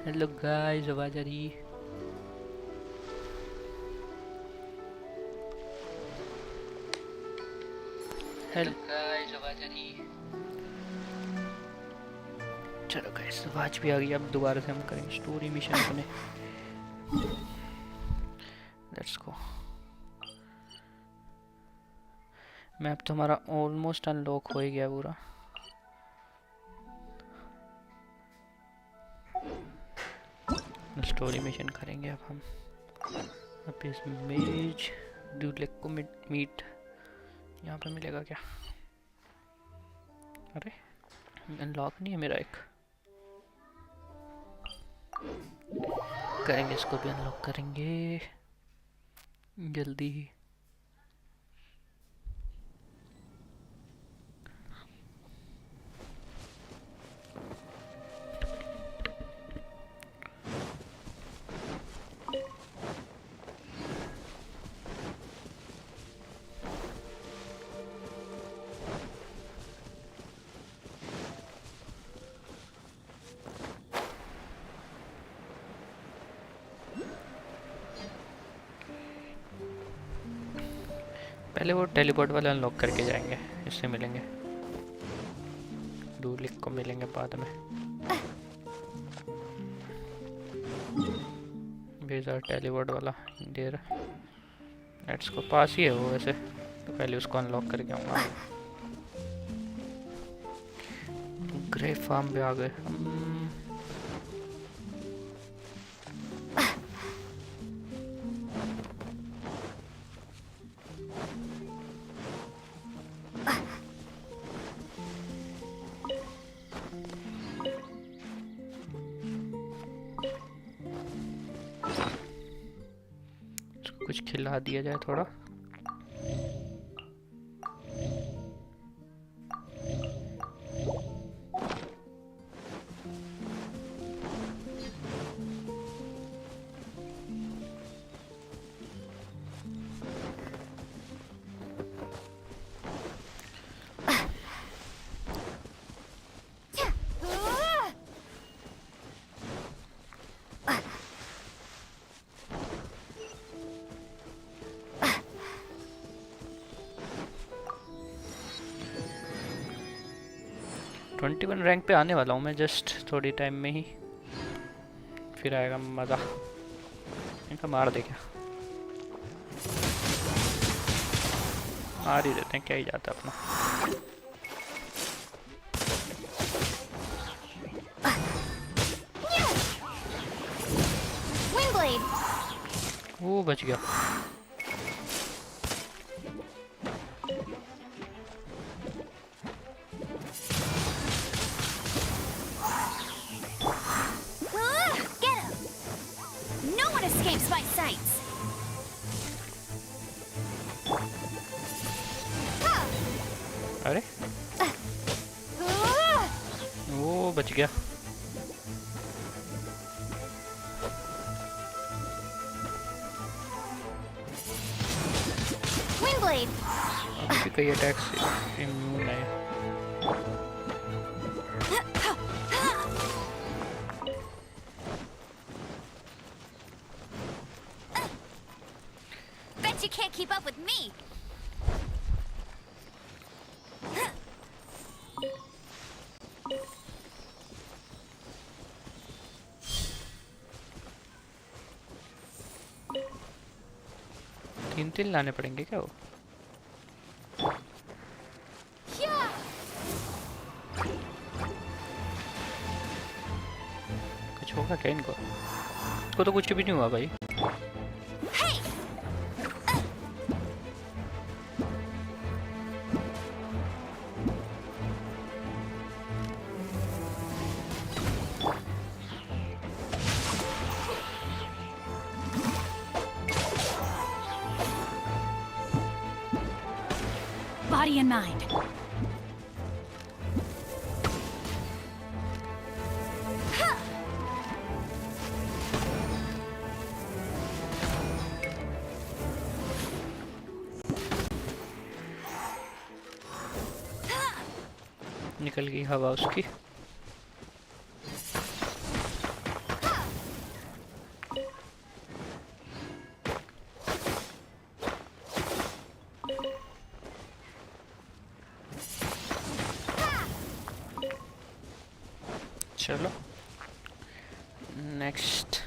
Hello guys, आवाज आ रही? Hello guys, आवाज आ रही? चलो गाइस, आवाज भी आ गई। अब दोबारा से हम करेंगे स्टोरी मिशन अपने। Let's go. मैप तो हमारा ऑलमोस्ट अनलॉक हो ही गया पूरा। स्टोरी मिशन करेंगे अब हम। अब इस मेज दूल्हे को मीट यहाँ पे मिलेगा क्या? अरे अनलॉक नहीं है मेरा एक। करेंगे, इसको भी अनलॉक करेंगे जल्दी ही। पहले वो टेलीपोर्ट वाला अनलॉक करके जाएंगे, इससे मिलेंगे। दूल्हे को मिलेंगे बाद में। बेजार टेलीपोर्ट वाला देर। नेट्स को पास ही है वो वैसे, तो पहले उसको अनलॉक करके आऊँगा। ग्रे फार्म पे आ गए। कुछ खिला दिया जाए थोड़ा। ट्वेंटी 21 रैंक पे आने वाला हूँ मैं जस्ट थोड़ी टाइम में ही। फिर आएगा मज़ा। इनका मार दे क्या? मार ही देते हैं, क्या ही जाता है अपना। वो बच गया। अरे वो बच गया। अभी कई अटैक्स इम्यून है। Bet you can't keep up with me. तीन लाने पड़ेंगे क्या वो? कुछ होगा क्या इनको? इसको तो कुछ भी नहीं हुआ भाई। Body and mind. निकल गई हवा उसकी। चलो नेक्स्ट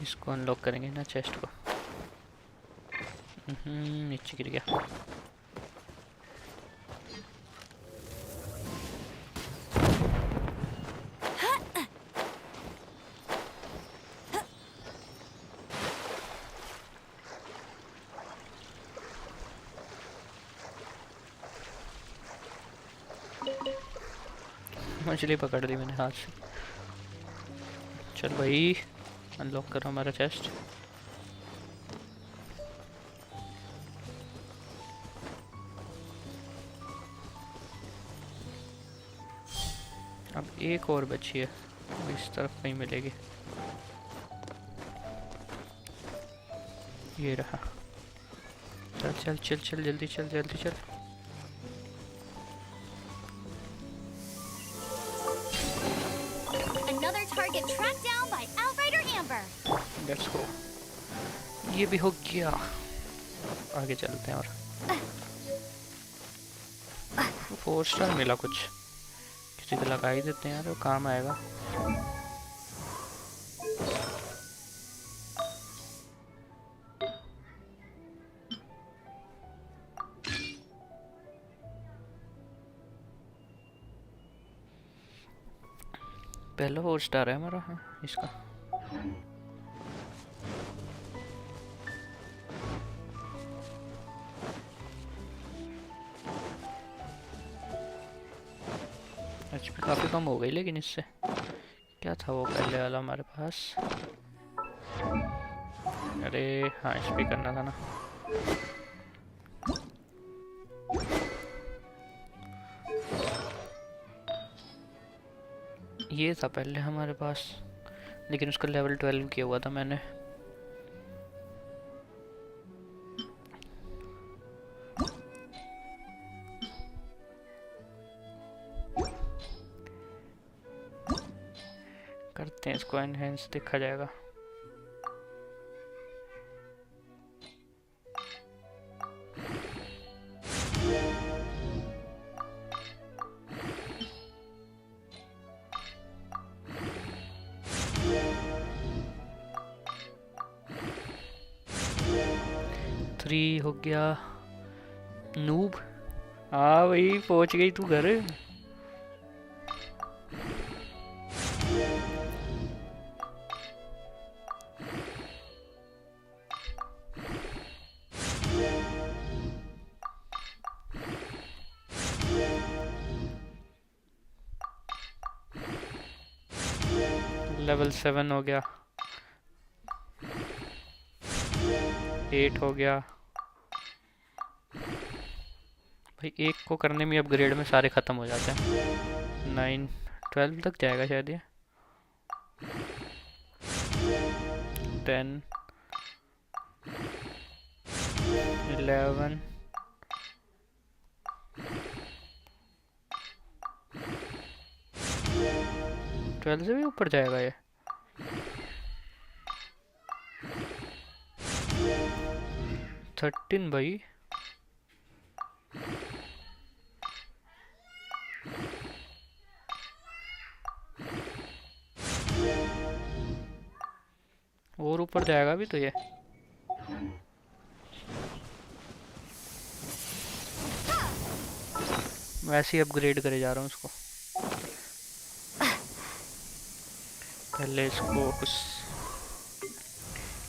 इसको अनलॉक करेंगे ना, चेस्ट को। नीचे गिर गया। मछली पकड़ ली मैंने हाथ से। चल भाई अनलॉक करो हमारा चेस्ट। अब एक और बची है, वो इस तरफ कहीं मिलेगी। ये रहा। चल चल चल चल जल्दी चल जल्दी चल। Another target tracked down by Outrider Amber. Let's go. ये भी हो गया। आगे चलते हैं। और 4 स्टार मिला कुछ, किसी को लगा ही देते हैं यार, वो काम आएगा। पहला 4 स्टार है हमारा। हाँ इसका एचपी काफी कम हो गई, लेकिन इससे क्या था वो पहले वाला हमारे पास। अरे हाँ एचपी करना था ना। ये था पहले हमारे पास, लेकिन उसका लेवल 12 किया हुआ था मैंने। करते हैं इसको एनहेंस, देखा जाएगा। हो गया नूब। हाँ भाई पहुंच गई तू घर। लेवल 7 हो गया, 8 हो गया। भाई एक को करने में अपग्रेड में सारे ख़त्म हो जाते हैं। 9 12 तक जाएगा शायद ये। 10 11 12 से भी ऊपर जाएगा ये। 13 भाई। और ऊपर जाएगा भी तो ये। वैसे ही अपग्रेड करे जा रहा हूँ उसको। पहले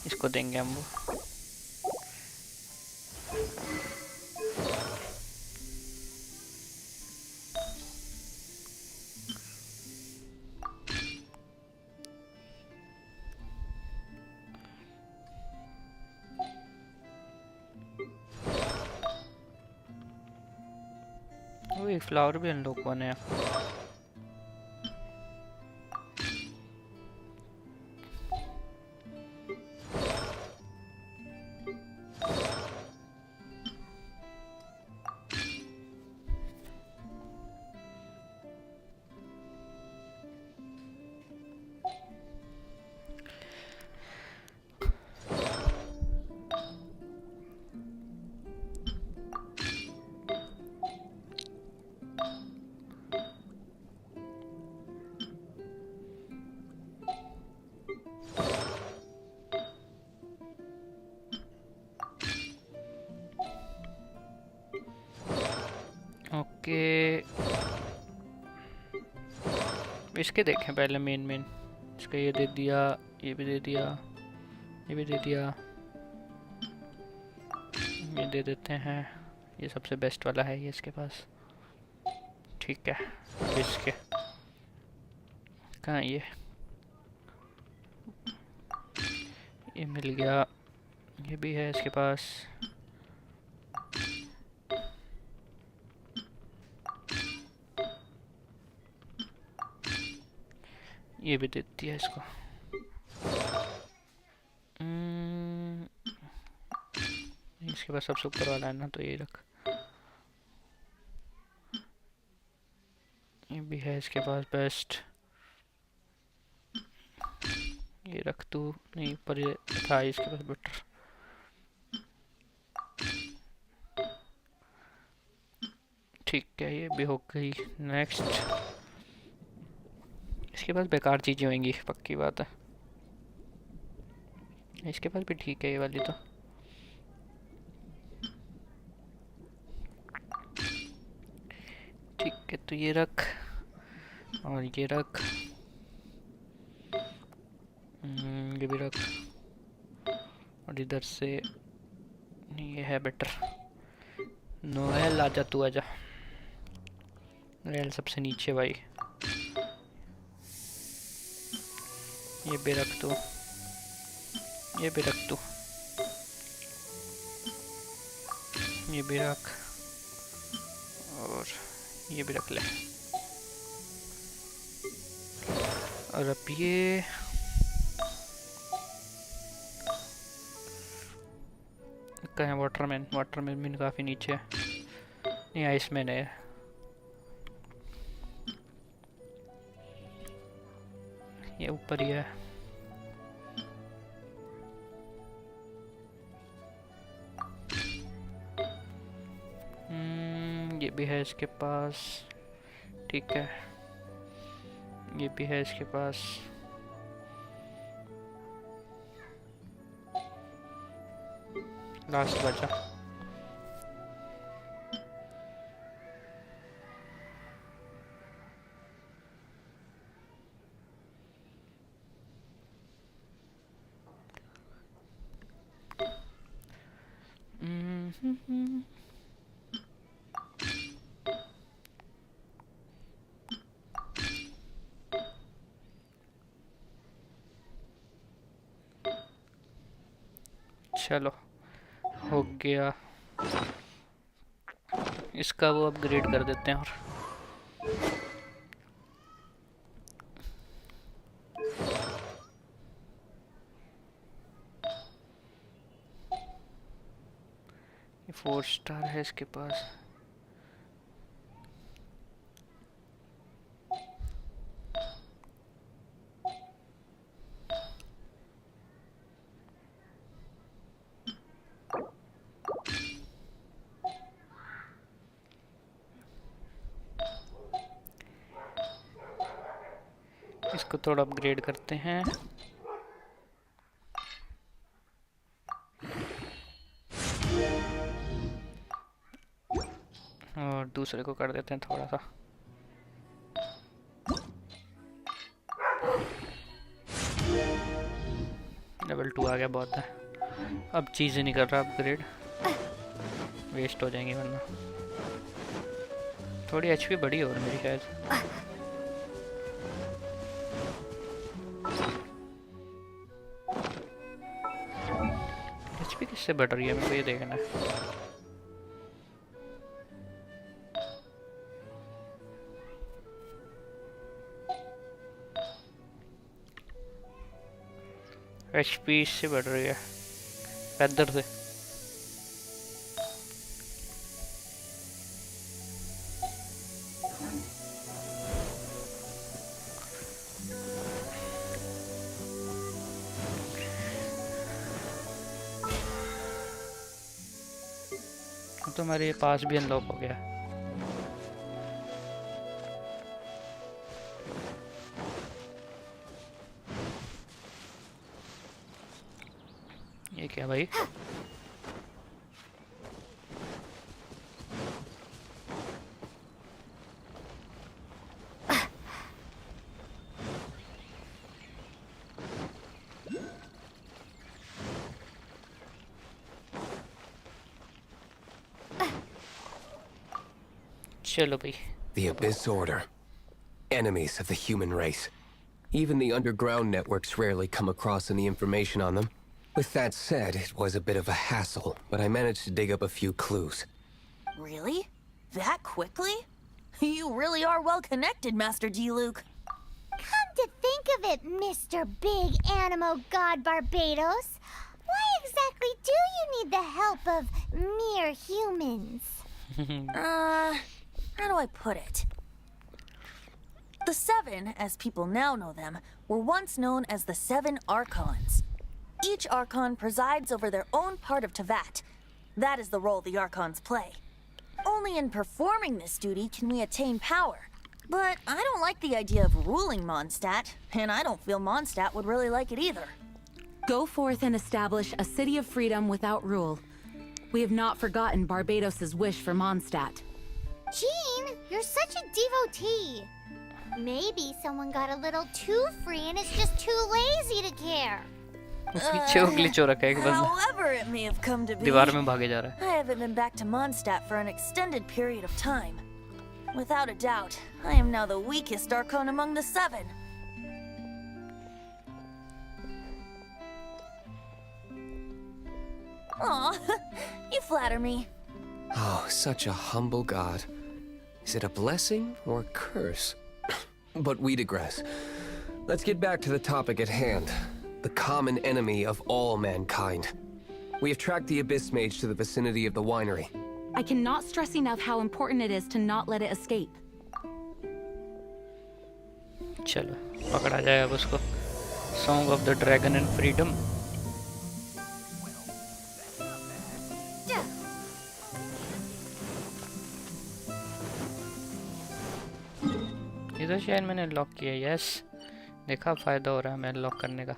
इसको देंगे हम वो। एक फ्लावर भी अनलॉक होने हैं। इसके देखें पहले मेन इसका ये दे दिया, ये भी दे दिया, ये भी दे दिया, ये दे देते हैं। ये सबसे बेस्ट वाला है ये इसके पास। ठीक है, अब इसके कहाँ ये मिल गया, ये भी है इसके पास। ये भी दे दिया इसको। इसके पास सबसे ऊपर वाला है ना, तो ये रख। ये भी है इसके पास बेस्ट। ये रख तू, नहीं पर ये था इसके पास बेटर। ठीक है, ये भी हो गई। नेक्स्ट, इसके पास बेकार चीजें होंगी, पक्की बात है। इसके पास भी ठीक है ये वाली तो। ठीक है, तो ये रख और ये रख, ये भी रख। और इधर से ये है बेटर। नोएल आजा, तू आजा। नोएल सबसे नीचे भाई। ये भी रख तू, ये भी रख तू, ये भी रख और ये भी रख ले। और अब ये कहें वाटरमैन भी काफी नीचे है। नहीं, आइसमैन है। ये ऊपर ही है। ये भी है इसके पास। ठीक है, ये भी है इसके पास। लास्ट बचा। चलो, हो गया। इसका वो अपग्रेड कर देते हैं। और 4 स्टार है इसके पास। इसको थोड़ा अपग्रेड करते हैं। और दूसरे को कर देते हैं थोड़ा सा। लेवल 2 आ गया, बहुत है। अब चीज़ें नहीं कर रहा अपग्रेड, वेस्ट हो जाएंगी वरना। थोड़ी एचपी बढ़ी और मेरी शायद। एचपी किससे बढ़ रही है मेरे को ये देखना है। एचपी इससे बढ़ रही है, पैदर से। तो हमारे पास भी अनलॉक हो गया। ये क्या भाई? चलो भाई. The Abyss Order. Enemies of the human race. Even the underground networks rarely come across any information on them. With that said, it was a bit of a hassle, but I managed to dig up a few clues. Really? That quickly? You really are well connected, Master D-Luke. Come to think of it, Mr. Big Animo God Barbados, why exactly do you need the help of mere humans? How do I put it? The Seven, as people now know them, were once known as the Seven Archons. Each Archon presides over their own part of Teyvat. That is the role the Archons play. Only in performing this duty can we attain power. But I don't like the idea of ruling Mondstadt, and I don't feel Mondstadt would really like it either. Go forth and establish a city of freedom without rule. We have not forgotten Barbados's wish for Mondstadt. Jean, you're such a devotee. Maybe someone got a little too free and is just too lazy to care. पीछे वो glitch हो रखा है एक बंदा. However it may have come to be, दीवार में भागे जा रहा है. I haven't been back to Mondstadt for an extended period of time. Without a doubt, I am now the weakest Archon among the Seven. Aw, you flatter me. Oh, such a humble god. Is it a blessing or a curse? But we digress. Let's get back to the topic at hand. The common enemy of all mankind. We have tracked the Abyss Mage to the vicinity of the winery. I cannot stress enough how important it is to not let it escape. चलो पकड़ा जाए अब उसको. Song of the Dragon and Freedom. इधर शायद मैंने lock किया. Yes, देखा फायदा हो रहा है मैं लॉक करने का.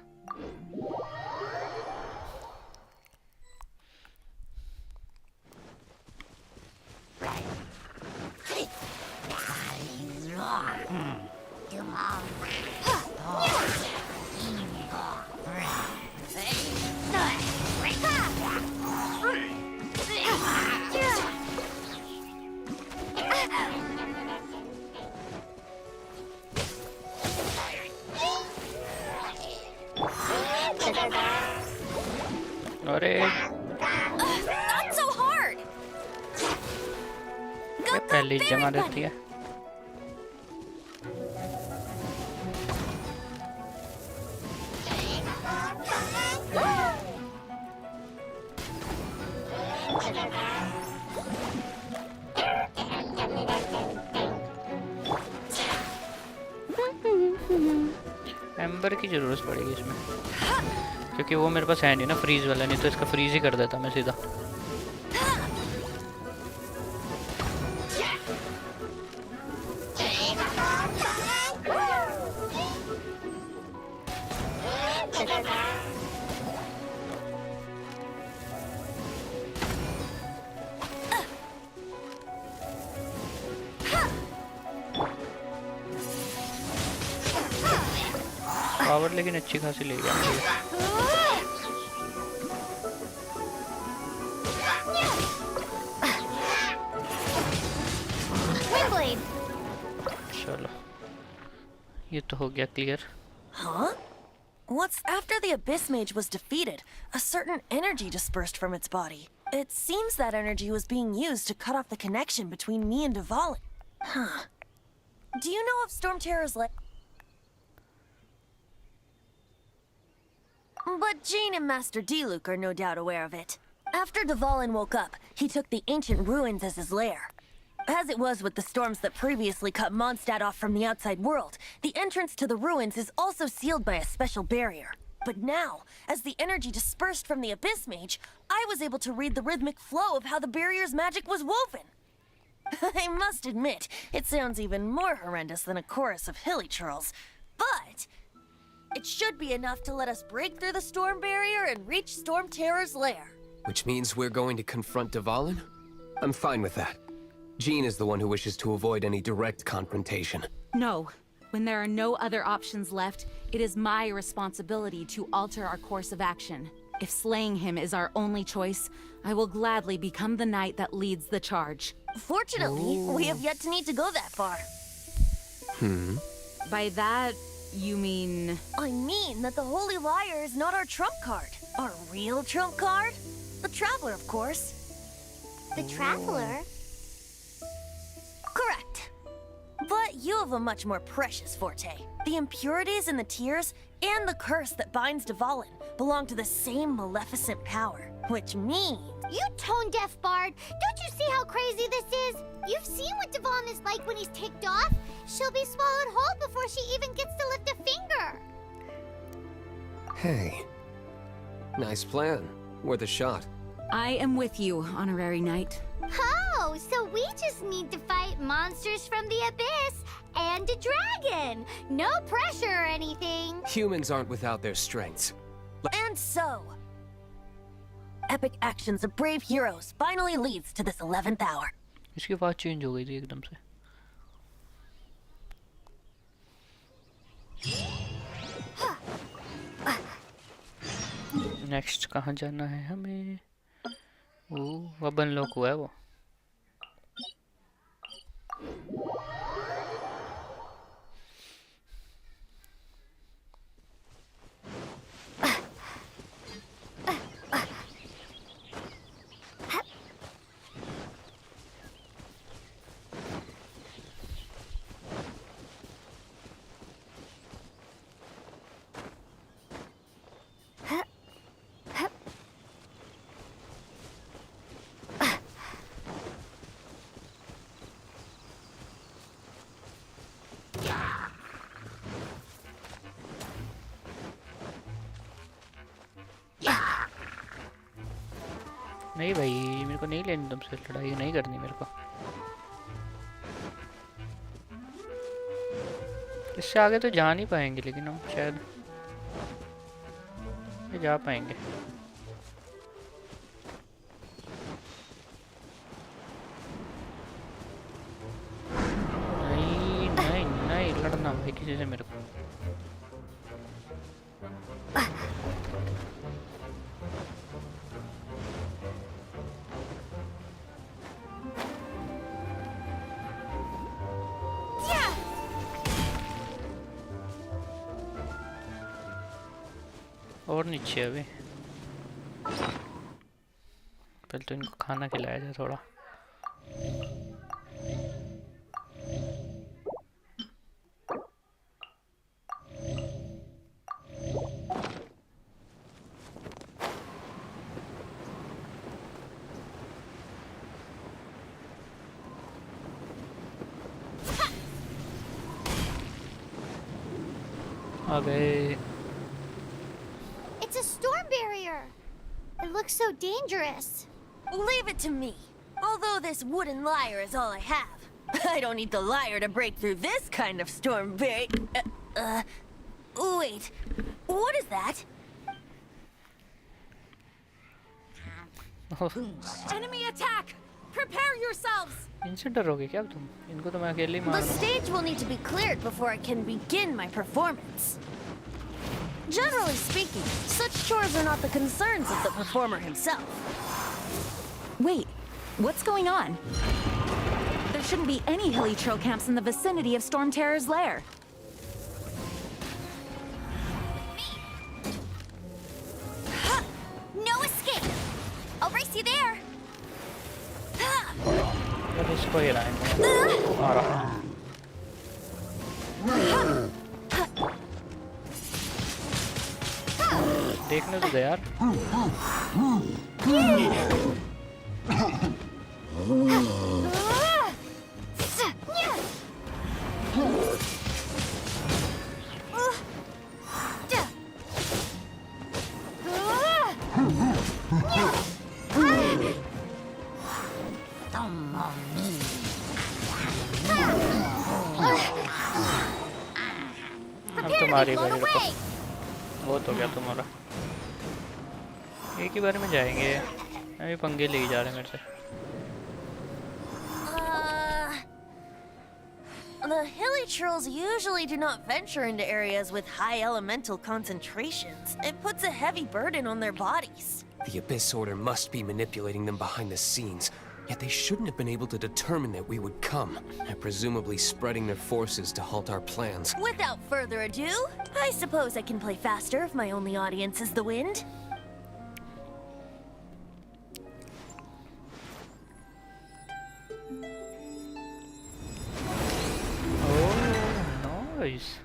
अरे Not so hard. पहले ही जमा देती है. एम्बर की जरूरत पड़ेगी इसमें, क्योंकि वो मेरे पास है नहीं ना फ्रीज वाला. नहीं तो इसका फ्रीज ही कर देता मैं सीधा. पावर लेकिन अच्छी खासी ले गया मुझे. चलो ये तो हो गया clear. Huh? What's after the Abyss Mage was defeated? A certain energy dispersed from its body. It seems that energy was being used to cut off the connection between me and Dvalin. Huh. Do you know of Storm Terror's But Jean and Master D-Luke are no doubt aware of it. After Dvalin woke up, he took the ancient ruins as his lair. As it was with the storms that previously cut Mondstadt off from the outside world, the entrance to the ruins is also sealed by a special barrier. But now, as the energy dispersed from the Abyss Mage, I was able to read the rhythmic flow of how the barrier's magic was woven. I must admit, it sounds even more horrendous than a chorus of hilly churls. But it should be enough to let us break through the storm barrier and reach Storm Terror's lair. Which means we're going to confront Dvalin? I'm fine with that. Jean is the one who wishes to avoid any direct confrontation. No. When there are no other options left, it is my responsibility to alter our course of action. If slaying him is our only choice, I will gladly become the knight that leads the charge. Fortunately, we have yet to need to go that far. By that, you mean... I mean that the Holy Liar is not our trump card. Our real trump card? The Traveler, of course. The Traveler? Correct. But you have a much more precious forte. The impurities in the tears and the curse that binds Dvalin belong to the same maleficent power, which means... You tone-deaf bard! Don't you see how crazy this is? You've seen what Dvalin is like when he's ticked off. She'll be swallowed whole before she even gets to lift a finger. Hey. Nice plan. Worth a shot. I am with you, honorary knight. Oh, so we just need to fight monsters from the abyss and a dragon. No pressure or anything. Humans aren't without their strengths. And so... epic actions of brave heroes finally leads to this 11th hour. इसकी आवाज change हो गई थी एकदम से. Next कहाँ जाना है हमें? वो अब अनलॉक हुआ है वो. नहीं भाई, मेरे को नहीं लेनी तुमसे, लड़ाई नहीं करनी मेरे को. इससे आगे तो जा नहीं पाएंगे, लेकिन हम शायद ये जा पाएंगे. नहीं नहीं नहीं लड़ना भाई किसी से मेरे को. और नीचे अभी पहले तो इनको खाना खिलाया जाए थोड़ा. आ गए. It's a storm barrier. It looks so dangerous. Leave it to me. Although this wooden lyre is all I have, I don't need the lyre to break through this kind of storm barrier. Wait, what is that? Enemy attack! Prepare yourselves! इनसे डरोगे क्या तुम? इनको तो मैं अकेले ही मार The दूंगा. stage will need to be cleared before I can begin my performance. Generally speaking, such chores are not the concerns of the performer himself. Wait, what's going on? There shouldn't be any hilly trail camps in the vicinity of Storm Terror's lair. No escape. I'll race you there. अब इसको ही लाएंगे. आ रहा. देखने तो दे यार. अब तुम्हारी बारी रुको. बहुत हो गया तुम्हारा. एक ही बारे में जाएंगे. अभी पंगे ले जा रहे हैं मेरे से. The hilly trolls usually do not venture into areas with high elemental concentrations. It puts a heavy burden on their bodies. The Abyss Order must be manipulating them behind the scenes. Yet they shouldn't have been able to determine that we would come, and presumably spreading their forces to halt our plans. Without further ado, I suppose I can play faster if my only audience is the wind. Oh, nice.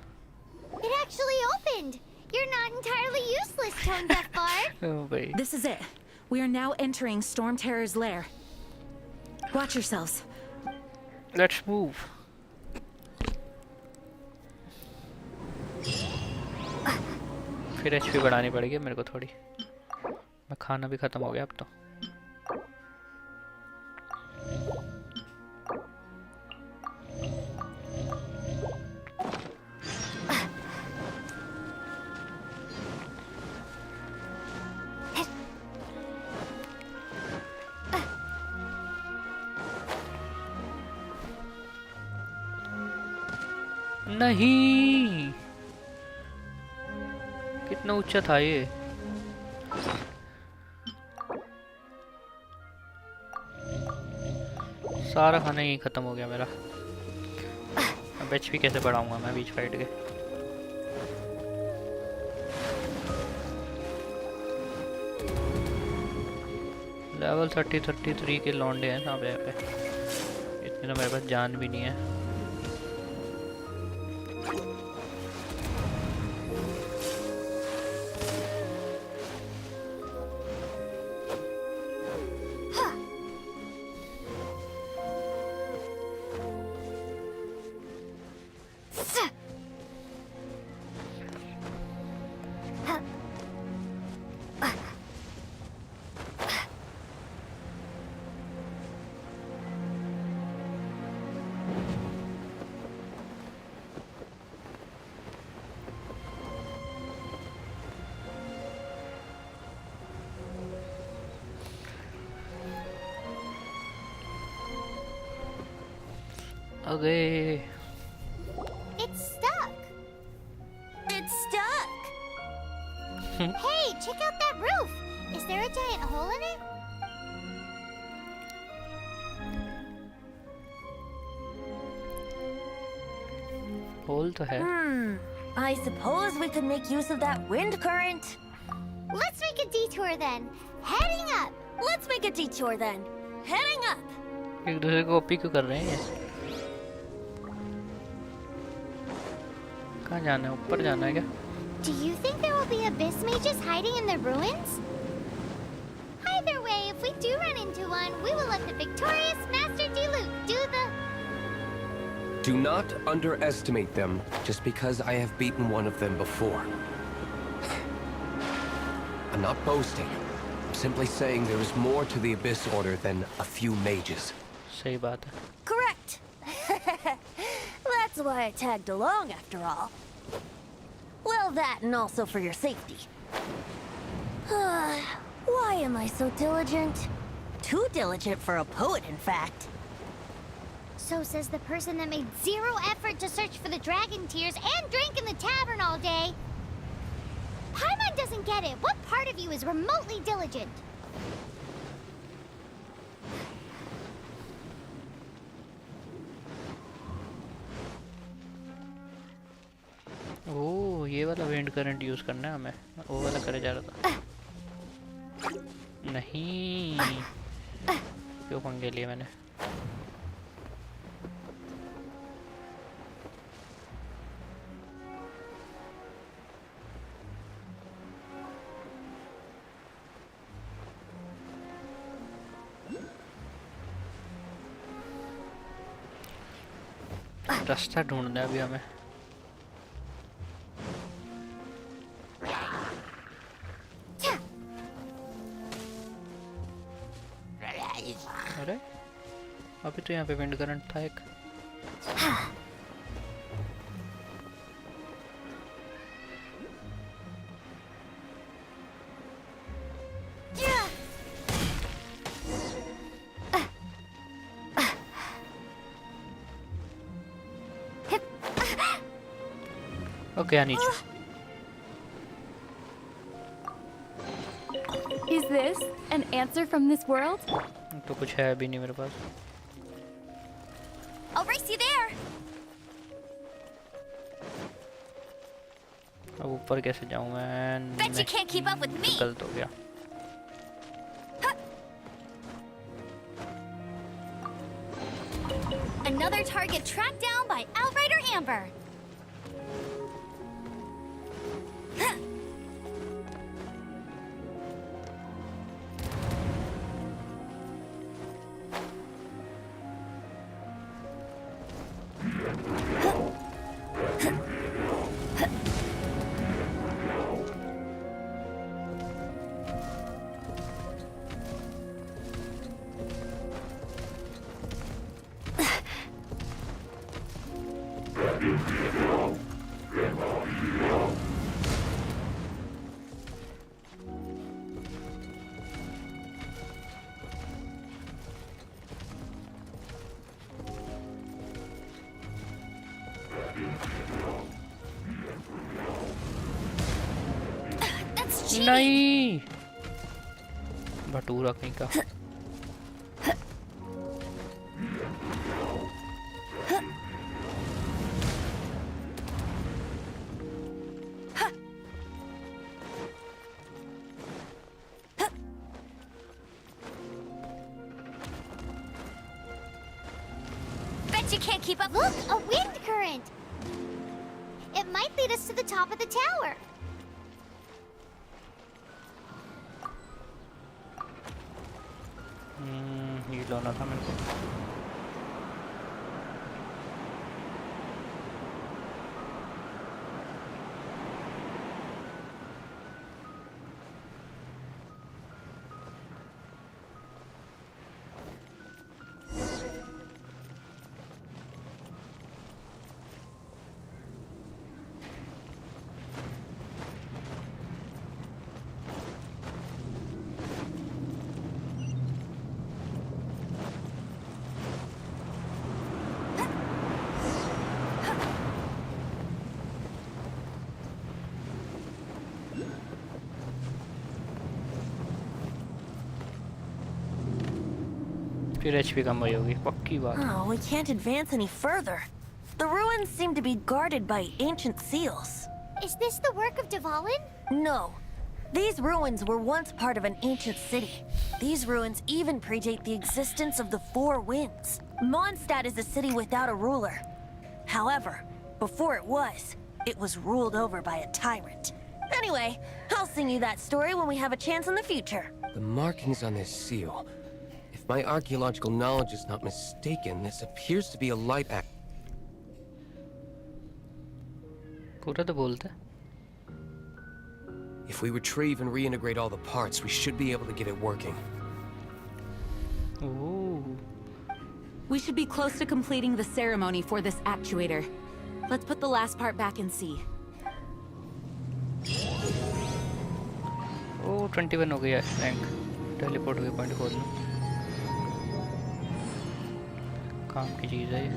It actually opened. You're not entirely useless, Tone Deaf Bard. Oh, wait. This is it. We are now entering Storm Terror's lair. Watch yourselves. Let's move. फिर HP बढ़ानी पड़ेगी मेरे को थोड़ी. मैं खाना भी खत्म हो गया अब तो. नहीं, कितना ऊंचा था ये. सारा खाना यही खत्म हो गया मेरा. अब एचपी कैसे बढ़ाऊंगा मैं बीच फाइट के. लेवल 33 के लौंडे हैं यहाँ पे. इतने तो मेरे पास जान भी नहीं है. Okay. It's stuck. It's stuck! Hey, check out that roof. Is there a giant hole in it? Hole तो है. I suppose we could make use of that wind current. Let's make a detour then. Heading up. Let's make a detour then. Heading up! एक दूसरे को copy क्यों कर रहे हैं ये? कहाँ जाना है? ऊपर जाना है क्या? Do you think there will be abyss mages hiding in the ruins? Either way, if we do run into one, we will let the victorious Master Diluc do the... Do not underestimate them just because I have beaten one of them before. I'm not boasting. I'm simply saying there is more to the Abyss Order than a few mages. सही बात है. Correct! That's why I tagged along after all. Well, that and also for your safety. Why am I so diligent? Too diligent for a poet, in fact. So says the person that made zero effort to search for the dragon tears and drank in the tavern all day. Paimon doesn't get it. What part of you is remotely diligent? ओह, ये वाला wind current use करना है हमें. वो वाला करे जा रहा था. नहीं, क्यों पंगे लिए मैंने? रास्ता ढूंढना है अभी हमें. अरे अभी तो यहाँ पे विंड करंट था एक. ओके नीचे Is this an answer from this world? तो कुछ है भी नहीं मेरे पास I'll race you there. अब ऊपर कैसे जाऊं मैं Bet you can't keep up with me. गलत हो गया Another target tracked down by Outrider Amber. That's cheating. नहीं भटूरा कहीं का Bet you can't keep up. Look, a wind current. It might lead us to the top of the tower. ये लाना था मेरे को फिर एचपी कम हुई होगी पक्की बात Oh, we can't advance any further. The ruins seem to be guarded by ancient seals. Is this the work of Dvalin? No. These ruins were once part of an ancient city. These ruins even predate the existence of the Four Winds. Mondstadt is a city without a ruler. However, before it was ruled over by a tyrant. Anyway, I'll sing you that story when we have a chance in the future. The markings on this seal. If my archaeological knowledge is not mistaken, this appears to be a light act. पूरा तो बोलते If we retrieve and reintegrate all the parts, we should be able to get it working. Oh We should be close to completing the ceremony for this actuator. Let's put the last part back and see. ओह 21 हो गया rank teleport way point खोल लो काम की चीज़ है ये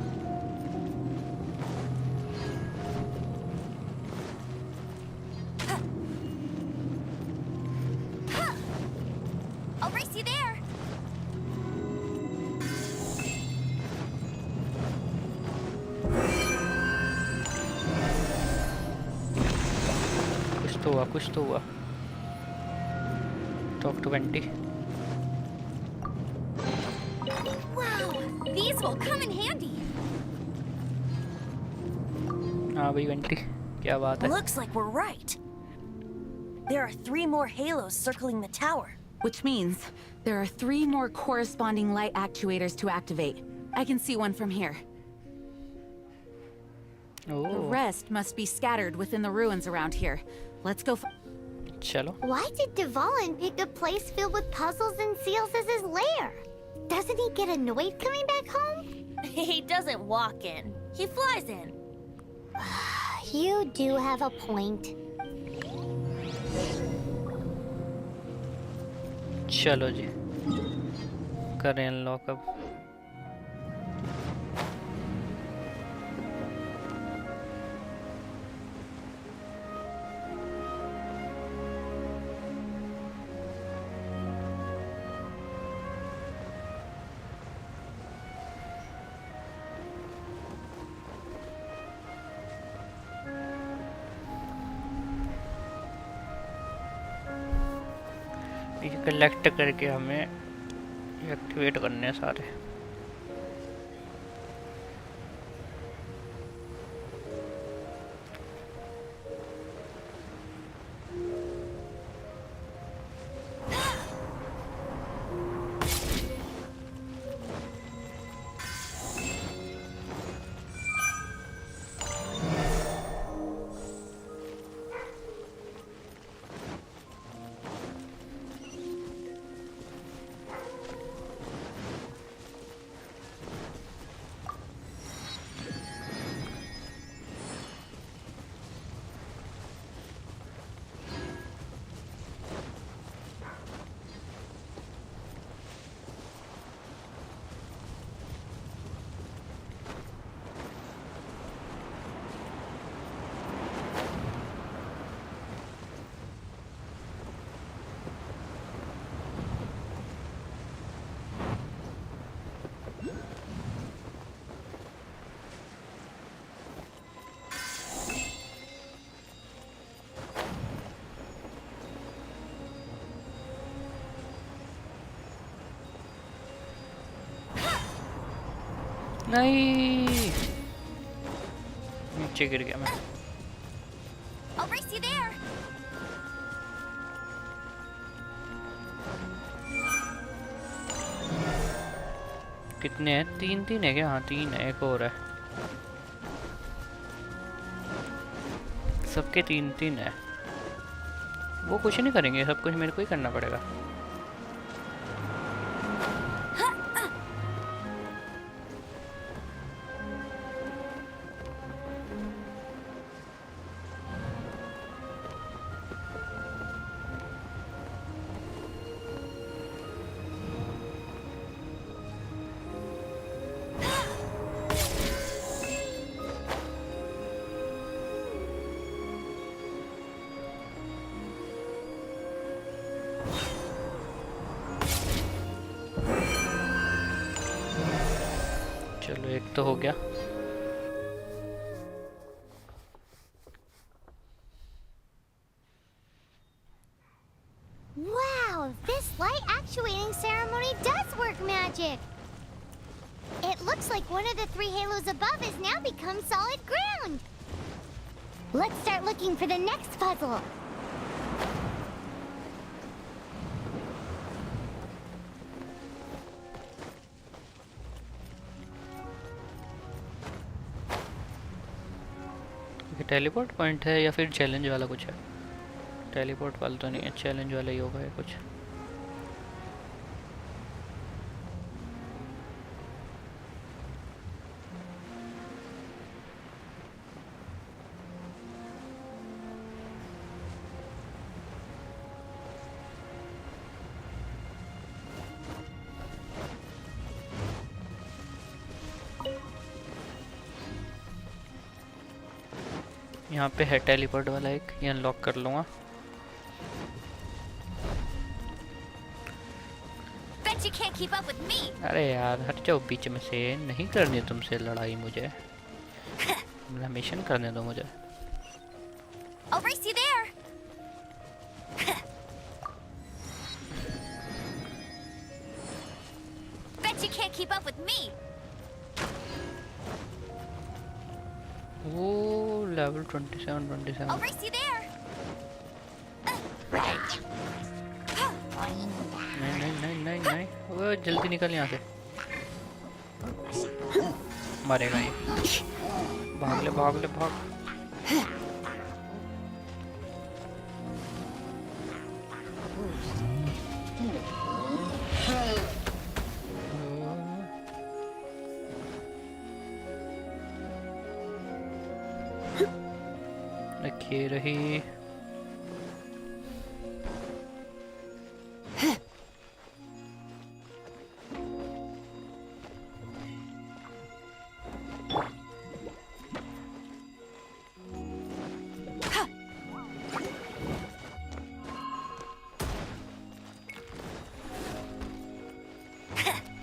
I'll race you there. कुछ तो हुआ top 20 Wow, these will come in handy. हाँ भाई 20 क्या बात है Looks like we're right. There are 3 more halos circling the tower. Which means there are 3 more corresponding light actuators to activate. I can see one from here. The oh rest must be scattered within the ruins around here. Let's go. चलो Why did Dvalin pick a place filled with puzzles and seals as his lair? Doesn't he get annoyed coming back home? He doesn't walk in. He flies in. You do have a point. चलो जी करें unlock अब ये collect करके हमें activate करने हैं सारे। नहीं, नीचे गिर गया मैं। I'll race you there. कितने हैं? तीन तीन है क्या? हाँ तीन है, एक और है। सबके तीन तीन है। वो कुछ नहीं करेंगे, सब कुछ मेरे को ही करना पड़ेगा। चलो एक तो हो गया। Wow, this light actuating ceremony does work magic. It looks like one of the three halos above has now become solid ground. Let's start looking for the next puzzle. Teleport point है या फिर challenge वाला कुछ है? Teleport वाला तो नहीं है, चैलेंज वाला ही होगा ये कुछ। यहाँ पे है टेलीपोर्ट वाला एक, ये अनलॉक कर लूँगा। Bet you can't keep up with me. अरे यार हट जाओ बीच में से, नहीं करनी तुमसे लड़ाई मुझे। मिशन करने दो मुझे। I'll race you there. Bet you can't keep up with me. वो level 27 I'll race you there. नहीं वो जल्दी निकल यहाँ से, मरेगा ये। भाग ले भाग ले भाग। रखिए रही।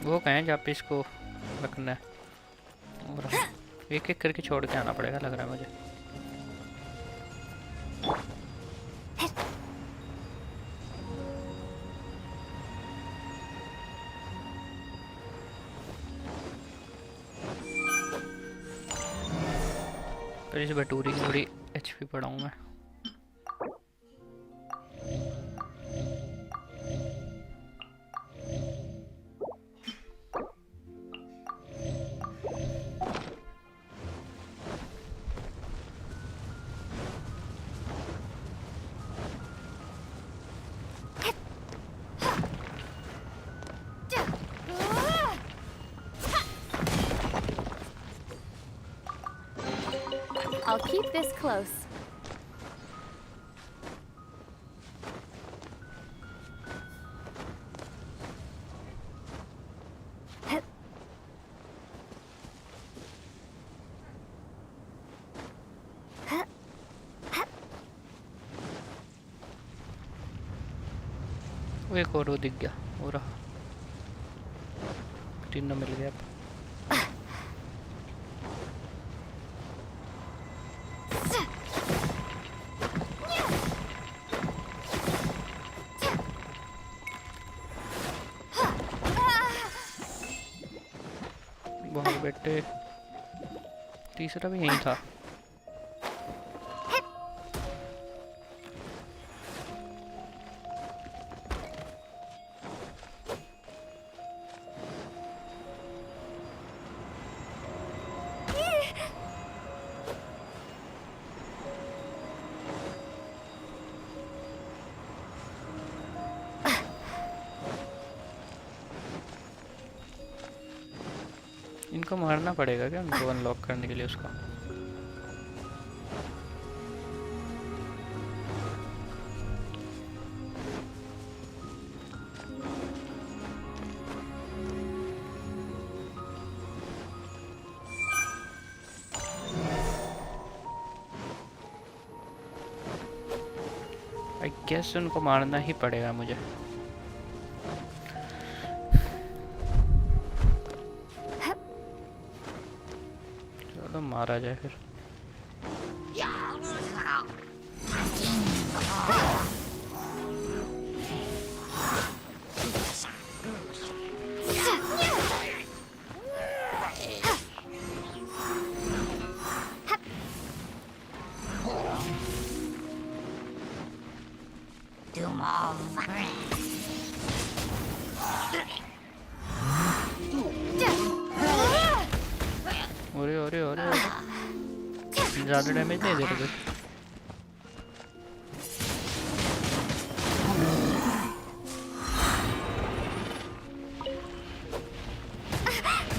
वो कहें जहाँ पे इसको रखना है, और एक एक करके छोड़ के आना पड़ेगा लग रहा है मुझे। पर इस भटूरी की थोड़ी एचपी पढ़ाऊँ मैं। I'll keep this close. वो एक और वो दिख गया, वो रहा, तीनों मिल गया अब। बहुत बेटे, तीसरा भी यहीं था। इनको मारना पड़ेगा क्या उनको अनलॉक करने के लिए उसका? आई गेस उनको मारना ही पड़ेगा मुझे। चलो मारा जाए फिर। अरे अरे अरे ज़्यादा डैमेज नहीं दे रहे।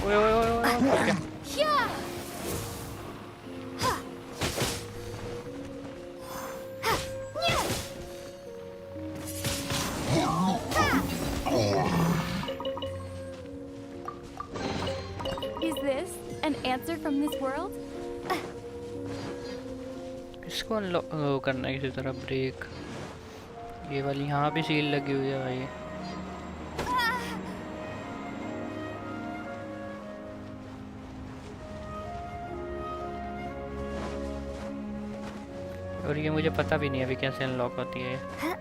ओए ओए ओए ओए Is this an answer from this world? इसको अनलॉक करना है किसी तरह। ब्रेक, ये वाली यहाँ भी सील लगी हुई है भाई। और ये मुझे पता भी नहीं है अभी कैसे अनलॉक होती है।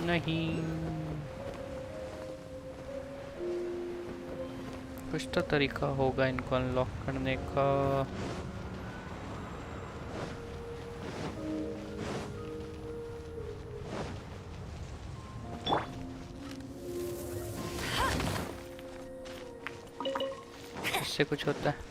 नहीं, कुछ तो तरीका होगा इनको अनलॉक करने का। इससे कुछ होता है?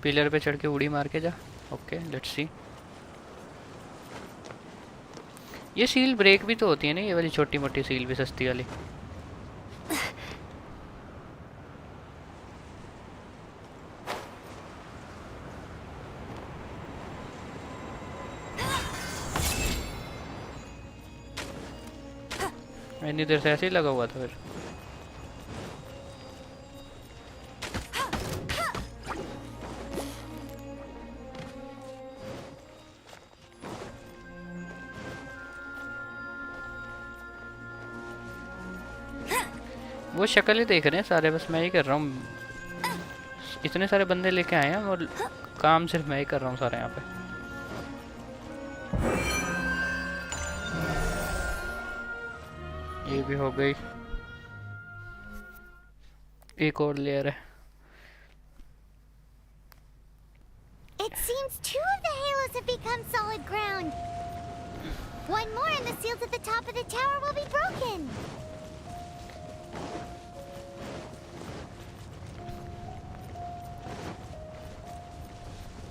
पिलर पे चढ़ के उड़ी मार के जा। Okay let's see. ये सील ब्रेक भी तो होती है ना, ये वाली छोटी मोटी सील भी, सस्ती वाली। इतनी देर से ऐसे ही लगा हुआ था फिर। वो शक्ल ही देख रहे हैं सारे, बस मैं ही कर रहा हूँ। इतने सारे बंदे लेके आए हैं और काम सिर्फ मैं ही कर रहा हूँ सारे यहाँ पे। ये भी हो गई, एक और लेयर है। It seems 2 of the halos have become solid ground. One more and the seals at the top of the tower will be broken.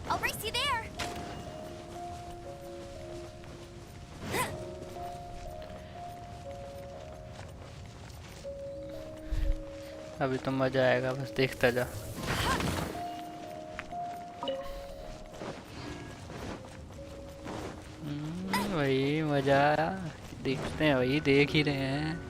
I'll race you there. अभी तो मजा आएगा, बस देखता जा। वही मजा, देखते हैं, वही देख ही रहे हैं।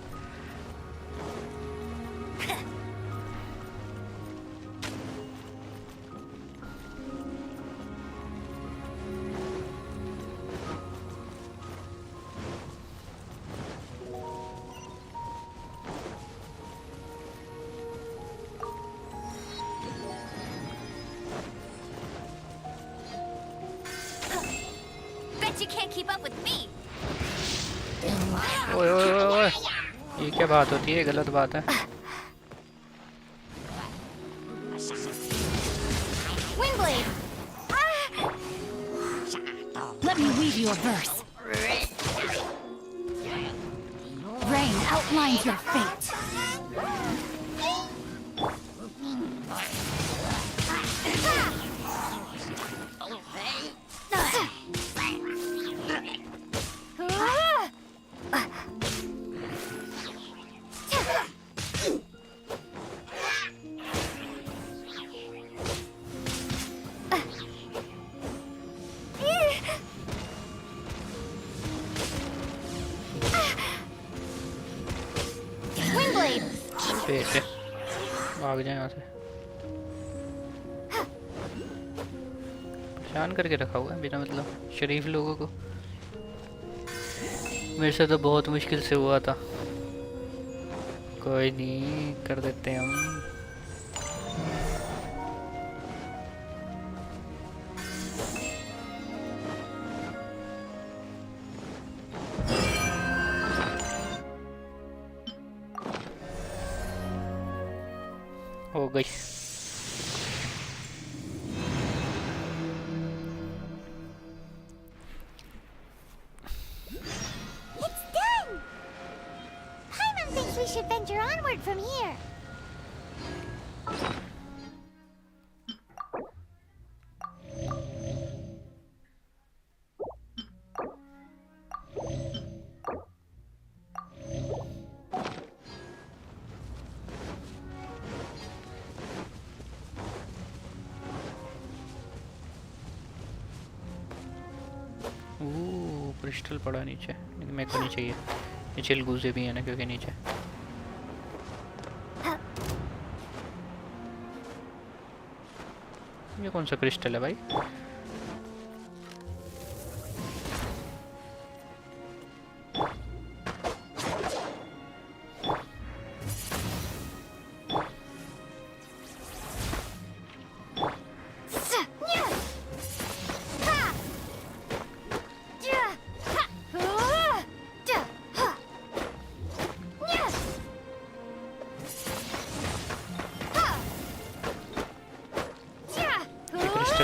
Bet you can't keep up with me. ओए ओए ओए ओए, ये क्या बात होती है? गलत बात है। Windblade. Let me weave you a verse. Rain outlines your fate. Windblade. पेट है, भाग जाए यहाँ से। परेशान करके रखा हुआ है बिना मतलब शरीफ लोगों को। मेरे से तो बहुत मुश्किल से हुआ था। कोई नहीं, कर देते हैं हम। हो गई। It's done! Paimon thinks we should venture onward from here. Crystal पड़ा नीचे, लेकिन मेरे को नहीं चाहिए। ये चिलगूजे भी है ना क्योंकि नीचे। ये कौन सा क्रिस्टल है भाई?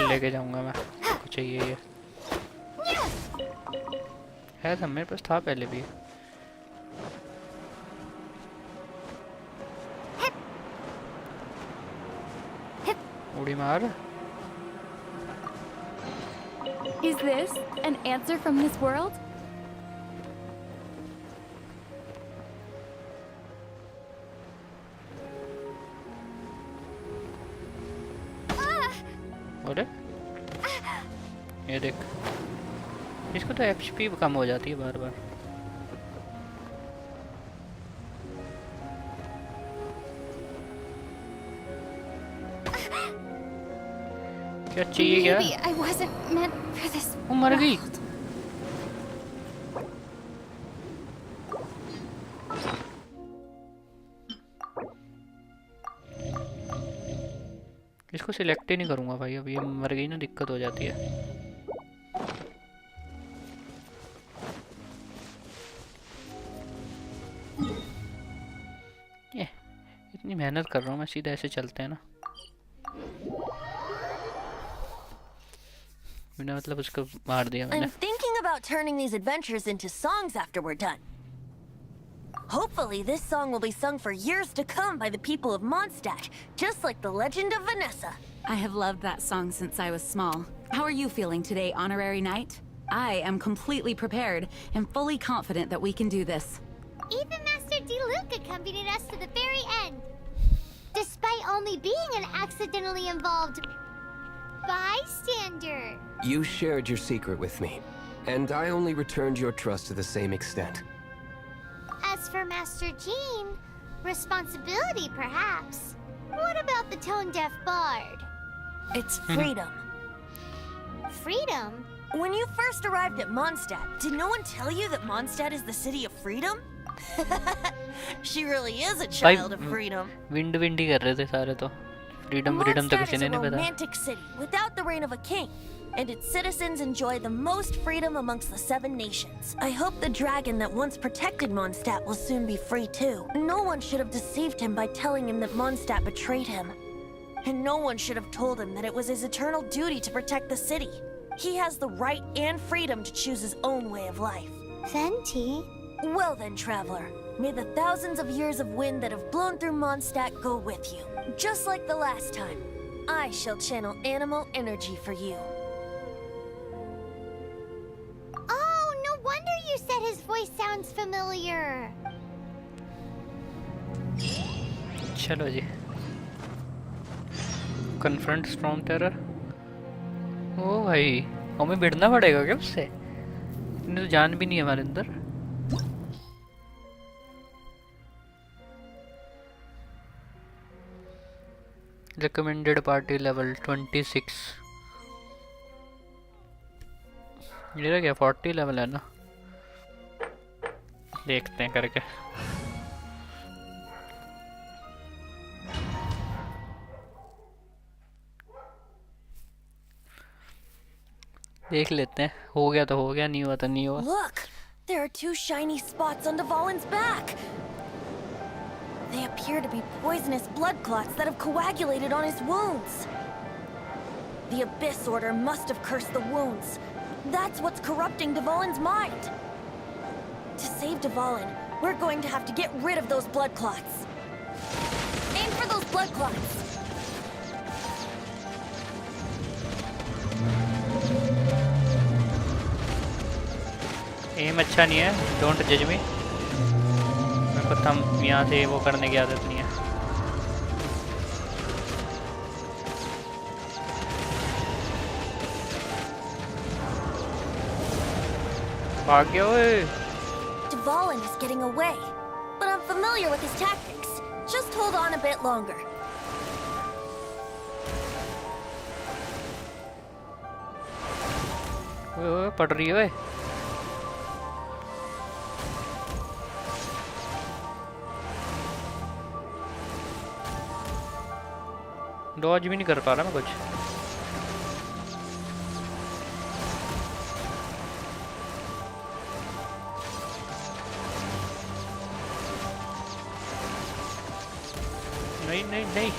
लेके जाऊंगा मैं, कुछ चाहिए ये है था मेरे पास, था पहले भी। उड़ी मार। Is this an answer from this world? अरे ये देख, इसको तो एचपी कम हो जाती है बार बार। क्या चाहिए क्या? Maybe I wasn't meant for this वो मर गई। world. इसको सिलेक्ट ही नहीं करूँगा भाई, अब ये मर गई ना दिक्कत हो जाती है। ये इतनी मेहनत कर रहा हूँ मैं, सीधा ऐसे चलते हैं ना, बिना मतलब उसको मार दिया मैंने। I'm thinking about turning these adventures into songs after we're done. Hopefully, this song will be sung for years to come by the people of Mondstadt, just like the legend of Vanessa. I have loved that song since I was small. How are you feeling today, Honorary Knight? I am completely prepared and fully confident that we can do this. Even Master Diluc accompanied us to the very end. Despite only being an accidentally involved bystander. You shared your secret with me, and I only returned your trust to the same extent. As for Master Jean, responsibility perhaps. What about the tone-deaf bard? It's freedom. Freedom? When you first arrived at Mondstadt, did no one tell you that Mondstadt is the city of freedom? She really is a child of freedom. Wind windy कर रहे थे सारे तो, freedom freedom तो Mondstadt किसी is ने a नहीं पता। romantic city without the reign of a king, and its citizens enjoy the most freedom amongst the 7 nations. I hope the dragon that once protected Mondstadt will soon be free too. No one should have deceived him by telling him that Mondstadt betrayed him. And no one should have told him that it was his eternal duty to protect the city. He has the right and freedom to choose his own way of life. Venti? Well then, traveler, may the thousands of years of wind that have blown through Mondstadt go with you. Just like the last time, I shall channel animal energy for you. Oh, no wonder you said his voice sounds familiar. चलो जी, confront storm terror. ओ भाई, हमें भिड़ना पड़ेगा क्या उससे? इतनी तो जान भी नहीं है हमारे अंदर। Recommended party level 26। मेरा क्या 40 लेवल है ना, देखते हैं करके। देख लेते हैं, हो गया तो हो गया, नहीं हुआ तो नहीं हुआ। Look, there are 2 shiny spots on Dvalin's back. They appear to be poisonous blood clots that have coagulated on his wounds. The Abyss Order must have cursed the wounds. That's what's corrupting Dvalin's mind. To save Dvalin, we're going to have to get rid of those blood clots. Aim for those blood clots. Um अच्छा नहीं है, don't जज मी। मेरे को थम यहाँ से वो करने की आदत नहीं है। भाग गया ओए। Dvalin is getting away, but I'm familiar with his tactics. Just hold on a bit longer. ओए ओए, पड़ रही है ओए। डॉज भी नहीं कर पा रहा मैं कुछ। नहीं नहीं नहीं।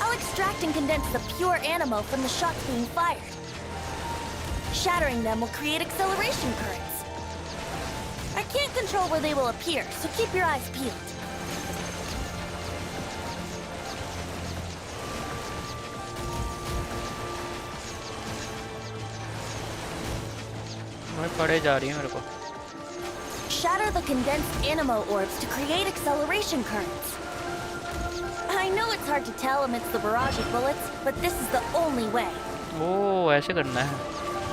I'll extract and condense the pure animo from the shots being fired. Shattering them will create acceleration currents. I can't control where they will appear, so keep your eyes peeled. मैं पड़े जा रही है मेरे को। Shatter the condensed animo orbs to create acceleration currents. I know it's hard to tell amidst the barrage of bullets, but this is the only way. ओ ऐसे करना है,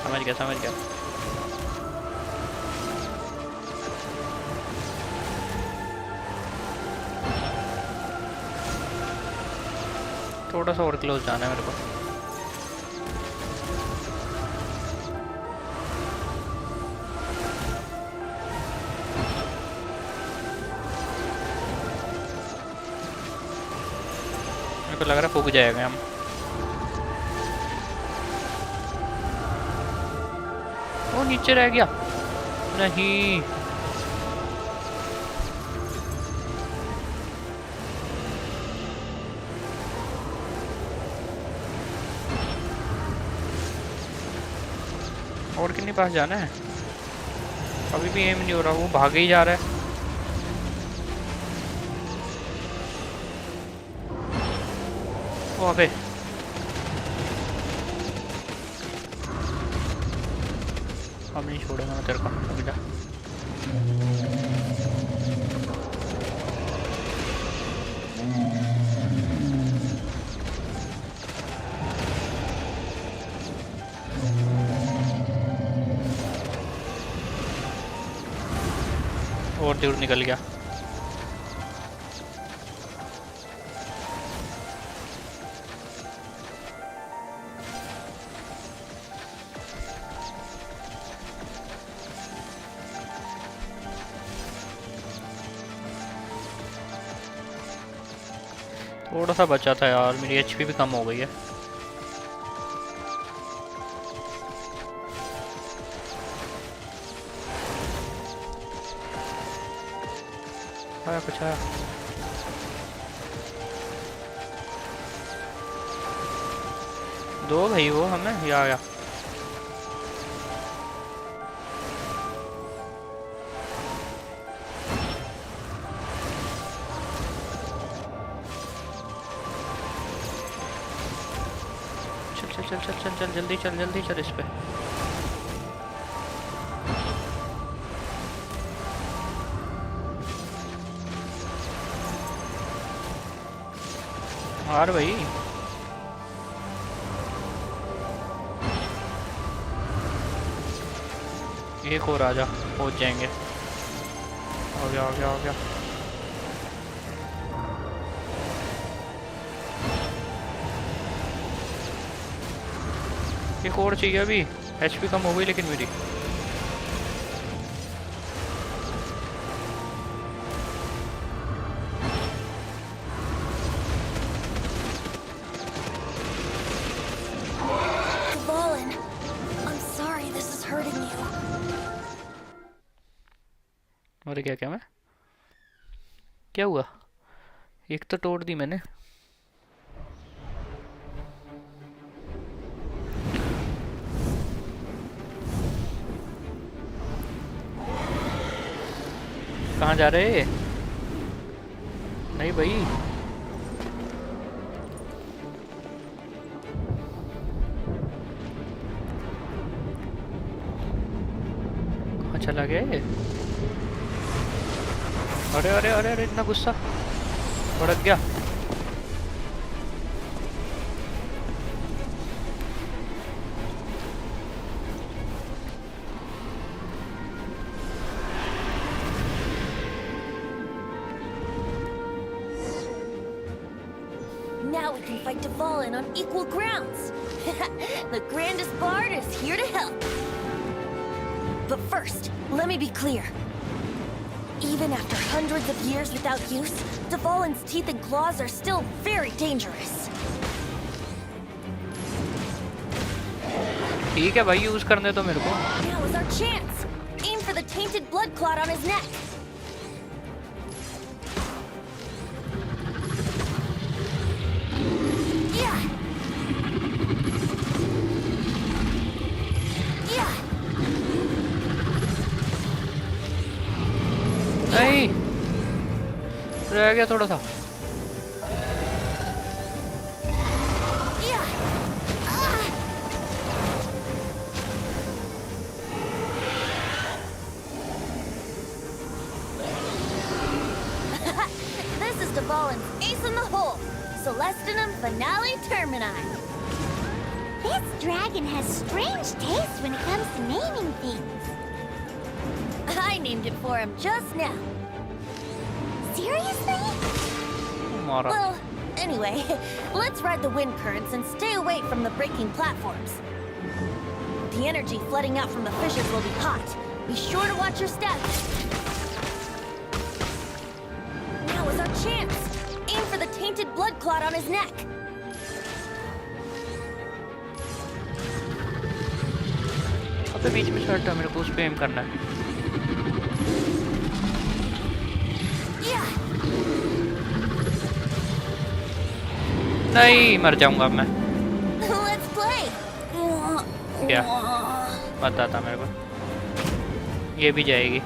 समझ गया समझ गया। थोड़ा सा और क्लोज जाना है मेरे को। मेरे को लग रहा है फूक जाएगा हम। वो नीचे रह गया। नहीं और कितने पास जाना है? अभी भी एम नहीं हो रहा, वो भागे ही जा रहा है। ओ अबे अब नहीं छोड़ूंगा मैं तेरे को, अभी जा। और दूर निकल गया। थोड़ा सा बचा था यार, मेरी एचपी भी कम हो गई है। आया कुछ आया। दो भाई वो हमें या आया। चल चल चल चल चल जल्दी चल इस पे। मार भाई। एक और आजा, पहुंच जाएंगे। आ गया आ गया आ गया। एक और चाहिए अभी। एचपी कम हो गई लेकिन मेरी। अरे क्या क्या मैं क्या हुआ? एक तो तोड़ दी मैंने। कहाँ जा रहे? नहीं भाई कहाँ चला गया ये? अरे अरे अरे अरे इतना गुस्सा भड़क गया। Now we can fight Dvalin on equal grounds. The grandest bard is here to help. But first, let me be clear. Even after hundreds of years without use, Dvalin's teeth and claws are still very dangerous. ठीक है भाई, use करने दो मेरे को। Now is our chance. Aim for the tainted blood clot on his neck. Yeah. Yeah. नहीं, रह गया थोड़ा सा। This is Dvalin's ace in the hole. Celestinum Finale Termini. This dragon has strange taste when it comes to naming things. I named it for him just now. Seriously? मारा। Well, anyway, let's ride the wind currents and stay away from the breaking platforms. The energy flooding out from the fissures will be hot. Be sure to watch your steps. Now is our chance. Aim for the tainted blood clot on his neck. अबे बीच में shirt है, मेरे को उस पे M करना है। Yeah. नहीं, मर जाऊंगा अब मैं। Let's play. क्या पता था मेरे को ये भी जाएगी।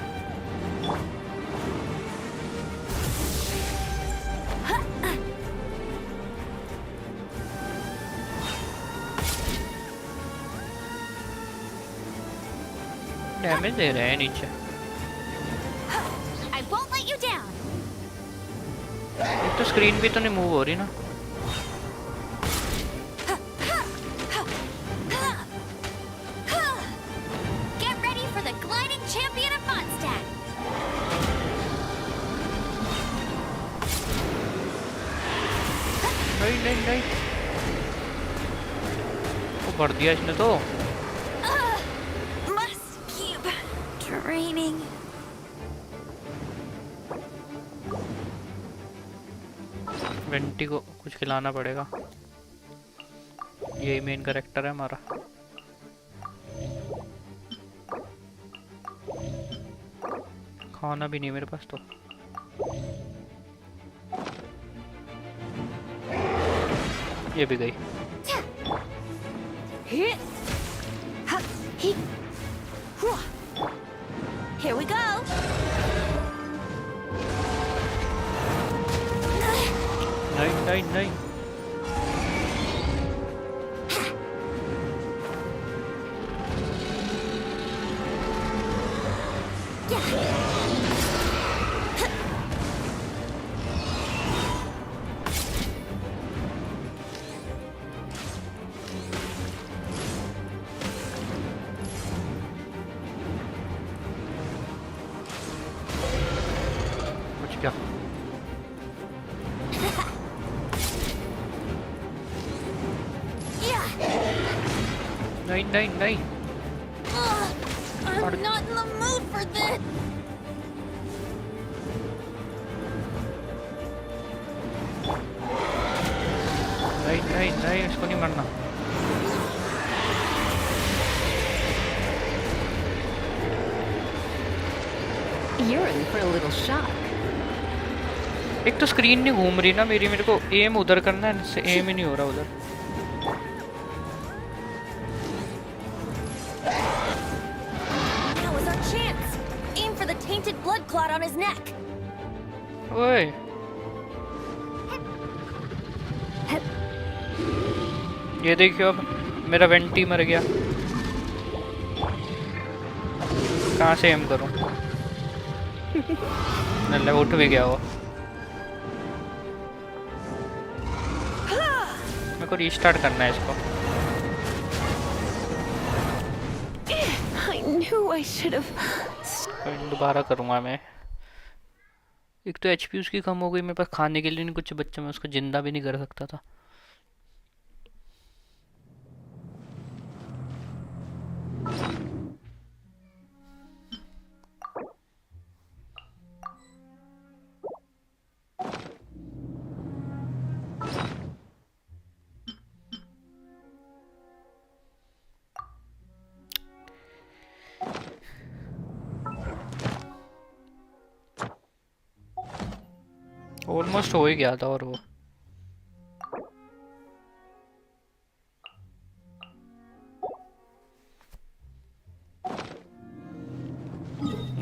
डैमेज दे रहे हैं नीचे। I won't let you down. एक तो स्क्रीन भी तो नहीं मूव हो रही ना। Get ready for the gliding champion of Mondstadt. नहीं नहीं नहीं, वो भर दिया इसने तो। Must keep training. वेंटी को कुछ खिलाना पड़ेगा, यही मेन कैरेक्टर है हमारा। खाना भी नहीं मेरे पास तो। ये भी गई। Here we go. नहीं नहीं नहीं, कुछ क्या। नहीं नहीं नहीं, I'm not in the mood for this. नहीं नहीं नहीं, इसको नहीं मरना। You're in for a little shock. एक तो स्क्रीन नहीं घूम रही ना मेरी, मेरे को एम उधर करना है, इससे एम ही नहीं हो रहा उधर। That was our chance. Aim for the tainted blood clot on his neck. ओए ये देखियो, अब मेरा वेंटी मर गया। कहाँ से एम करूं? नल्ला उठ भी गया वो। मेरे को रीस्टार्ट करना है इसको। I knew I should have. दोबारा करूंगा मैं। एक तो एचपी उसकी कम हो गई, मेरे पास खाने के लिए नहीं कुछ बच्चा, मैं उसको जिंदा भी नहीं कर सकता था। ऑलमोस्ट हो ही गया था। और वो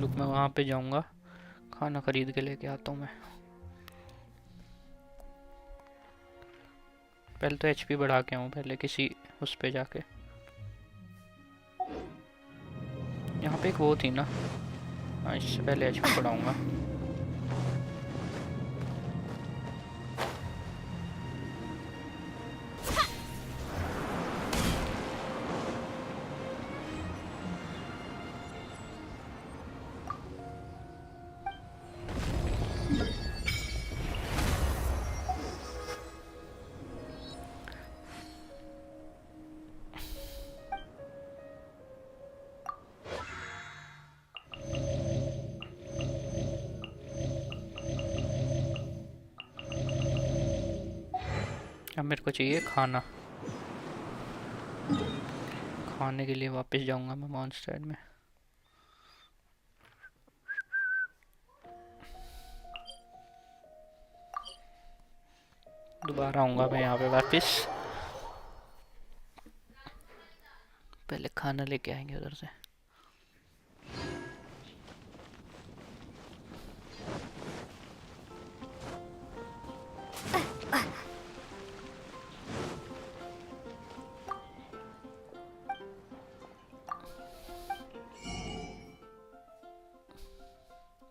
रुक, मैं वहां पे जाऊंगा, खाना खरीद के लेके आता हूँ मैं। पहले तो एचपी बढ़ा के आऊँ, पहले किसी उस पे जाके। यहाँ पे एक वो थी ना, हाँ, इससे पहले एचपी बढ़ाऊंगा। अब मेरे को चाहिए खाना। खाने के लिए वापस जाऊंगा मैं मॉन्स्टर में। दोबारा आऊंगा मैं यहाँ पे वापस। पहले खाना लेके आएंगे उधर से।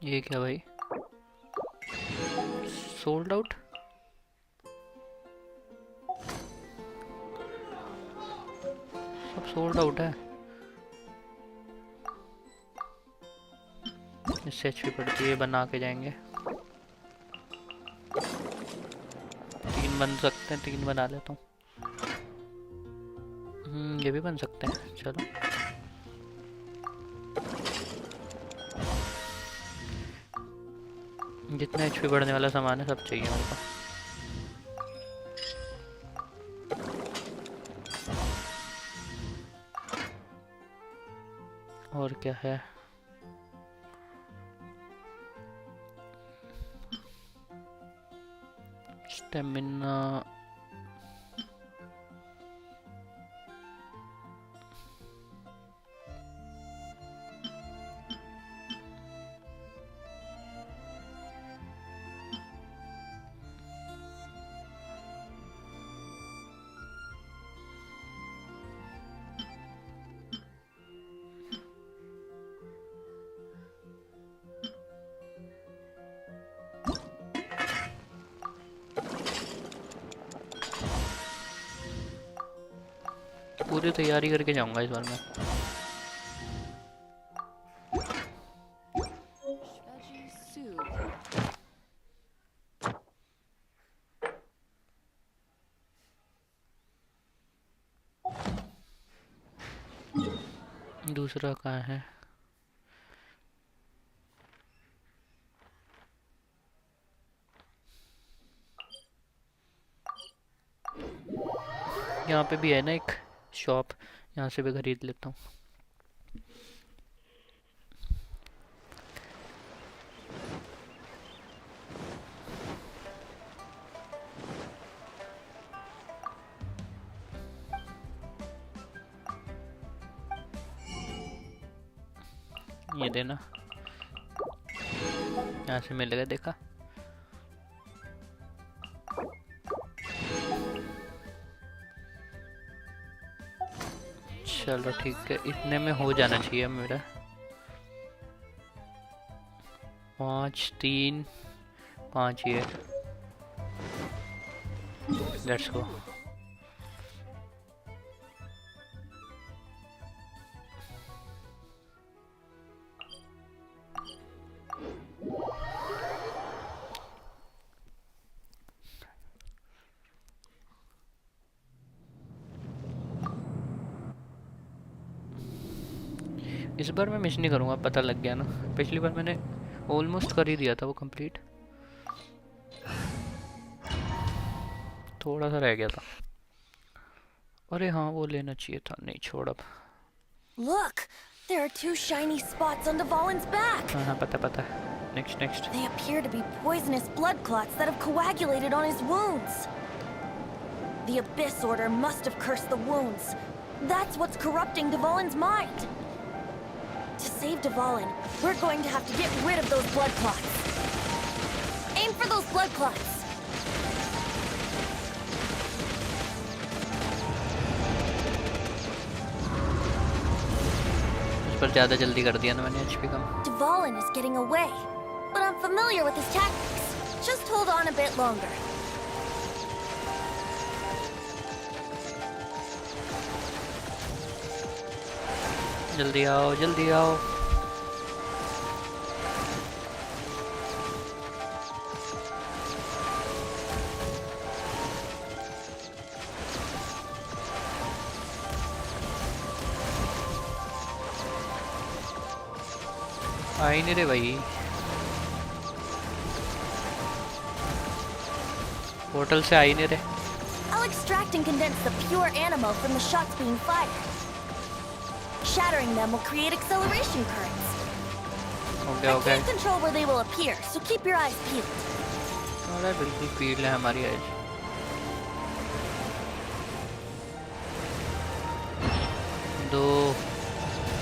ये क्या भाई, सोल्ड आउट? सब सोल्ड आउट है। इससे अच्छी पड़ती है, बना के जाएंगे। 3 बन सकते हैं, 3 बना लेता हूँ। ये भी बन सकते हैं, चलो। जितना एचपी बढ़ने वाला सामान है सब चाहिए मेरे को। और क्या है? स्टेमिना। पूरी तैयारी करके जाऊंगा इस बार मैं। दूसरा कहाँ है? यहाँ पे भी है ना एक शॉप, यहाँ से भी खरीद लेता हूँ। ये देना, यहाँ से मिलेगा, देखा। चलो ठीक है, इतने में हो जाना चाहिए मेरा। 5 3 5 ये। Let's go. इस बार मैं मिस नहीं करूँगा, पता लग गया ना। पिछली बार मैंने ऑलमोस्ट कर ही दिया था वो कंप्लीट, थोड़ा सा रह गया था। अरे हाँ, वो लेना चाहिए था, नहीं छोड़ अब। Look, there are 2 shiny spots on Dvalin's back. हाँ पता पता। Next. They appear to be poisonous blood clots that have coagulated on his wounds. The Abyss Order must have cursed the wounds. That's what's corrupting Dvalin's mind. To save Dvalin, we're going to have to get rid of those blood clots. Aim for those blood clots. उस पर ज़्यादा जल्दी कर दिया ना मैंने, HP come. Dvalin is getting away, but I'm familiar with his tactics. Just hold on a bit longer. जल्दी आओ, जल्दी आओ। आ ही नहीं रे भाई, होटल से आ ही नहीं रे। I'll extract and condense the pure animo from the shots being fired. Shattering them will create acceleration currents. Okay, I okay. can't control where they will appear, so keep your eyes peeled. अरे बिल्कुल field है हमारी आज।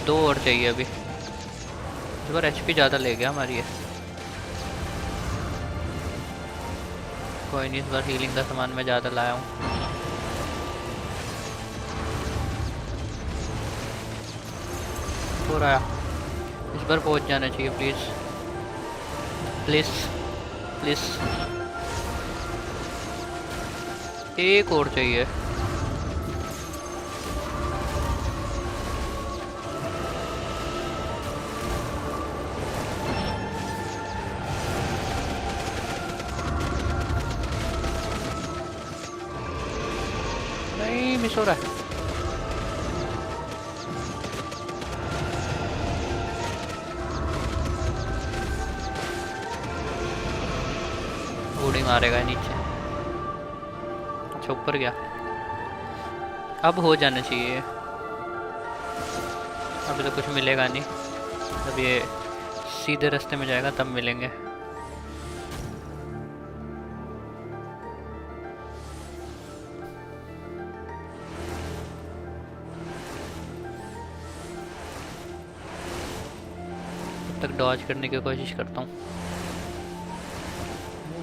दो और चाहिए अभी। इस बार एचपी ज़्यादा ले गया हमारी है। कोई नहीं, इस बार हीलिंग का सामान मैं ज़्यादा लाया हूँ। हो रहा, इस बार पहुँच जाना चाहिए प्लीज़ प्लीज़ प्लीज़। एक और चाहिए। नहीं, मिस हो रहा है। बूढ़ी मारेगा नीचे। अच्छा, ऊपर गया। अब हो जाना चाहिए। अभी तो कुछ मिलेगा नहीं, जब ये सीधे रास्ते में जाएगा तब मिलेंगे। तब तक डॉज करने की कोशिश करता हूँ।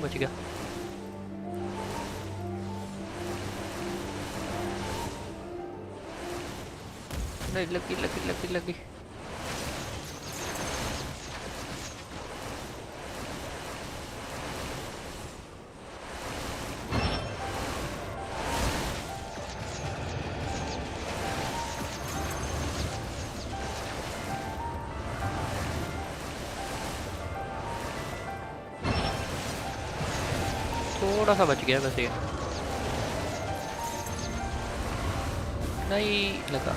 बच गया। नहीं, लगी लगी लगी लगी। थोड़ा सा बच गया बस ये। नहीं लगा।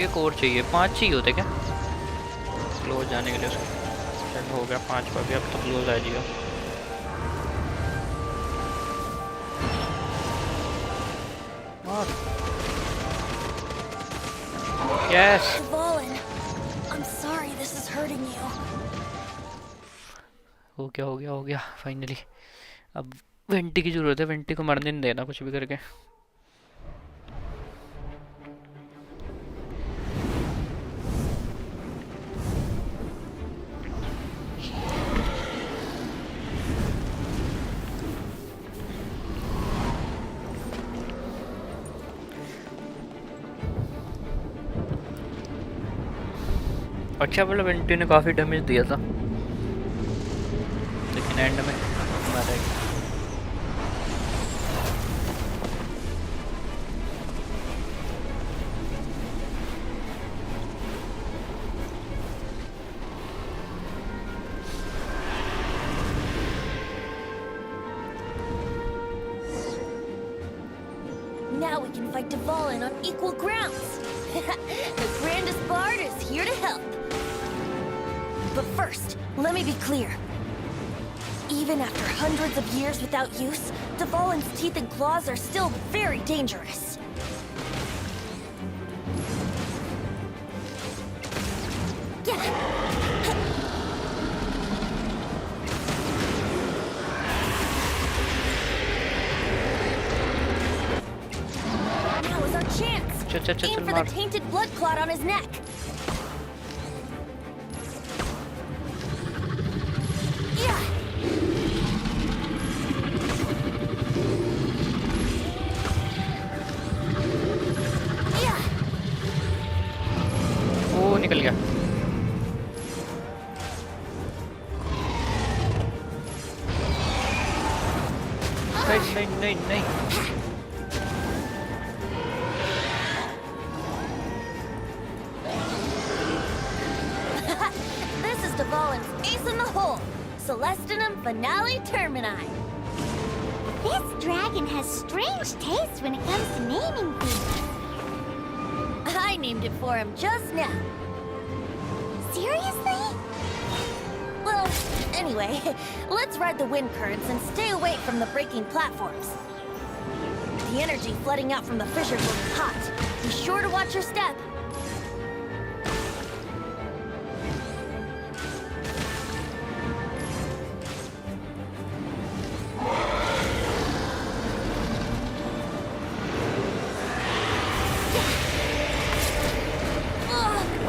एक और चाहिए। 5 चाहिए होते क्या क्लोज जाने के लिए उसको? चल हो गया 5 का भी, अब तो क्लोज आ जाएगा। Yes. Valen, I'm sorry this is hurting you. हो गया फाइनली। अब वेंटी की जरूरत है, वेंटी को मरने नहीं देना कुछ भी करके। अच्छा, मतलब वेंटी ने काफ़ी डैमेज दिया था, लेकिन एंड में मारा गया। Now we can fight Valen on equal grounds. The grandest bard is here to help. But first, let me be clear. Even after hundreds of years without use, Dvalin's teeth and claws are still very dangerous. Now is our chance. Aim for the tainted blood clot on his neck. निकल गया। नहीं। This is Dvalin's ace in the hole, Celestinum Finale Termini. This dragon has strange taste when it comes to naming things. I named it for him just now. Seriously? Well, anyway, let's ride the wind currents and stay away from the breaking platforms. The energy flooding out from the fissures will be hot. Be sure to watch your step.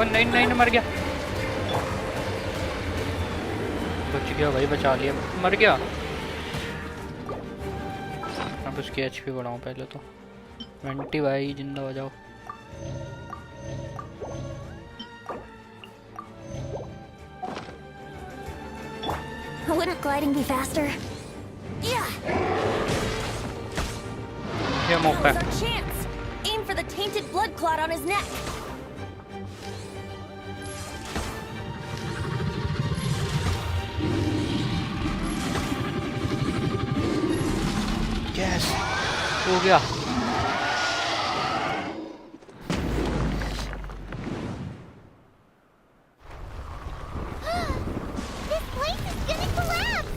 और नहीं नहीं मर गया बच गया भाई बचा लिया मर गया अब उसकी एचपी बढ़ाऊं पहले तो वेंटी भाई जिंदा हो जाओ Wouldn't gliding be faster? Yeah. ये मौका Now's our chance. Aim for the tainted blood clot on his neck. Yes हो गया This place is gonna collapse!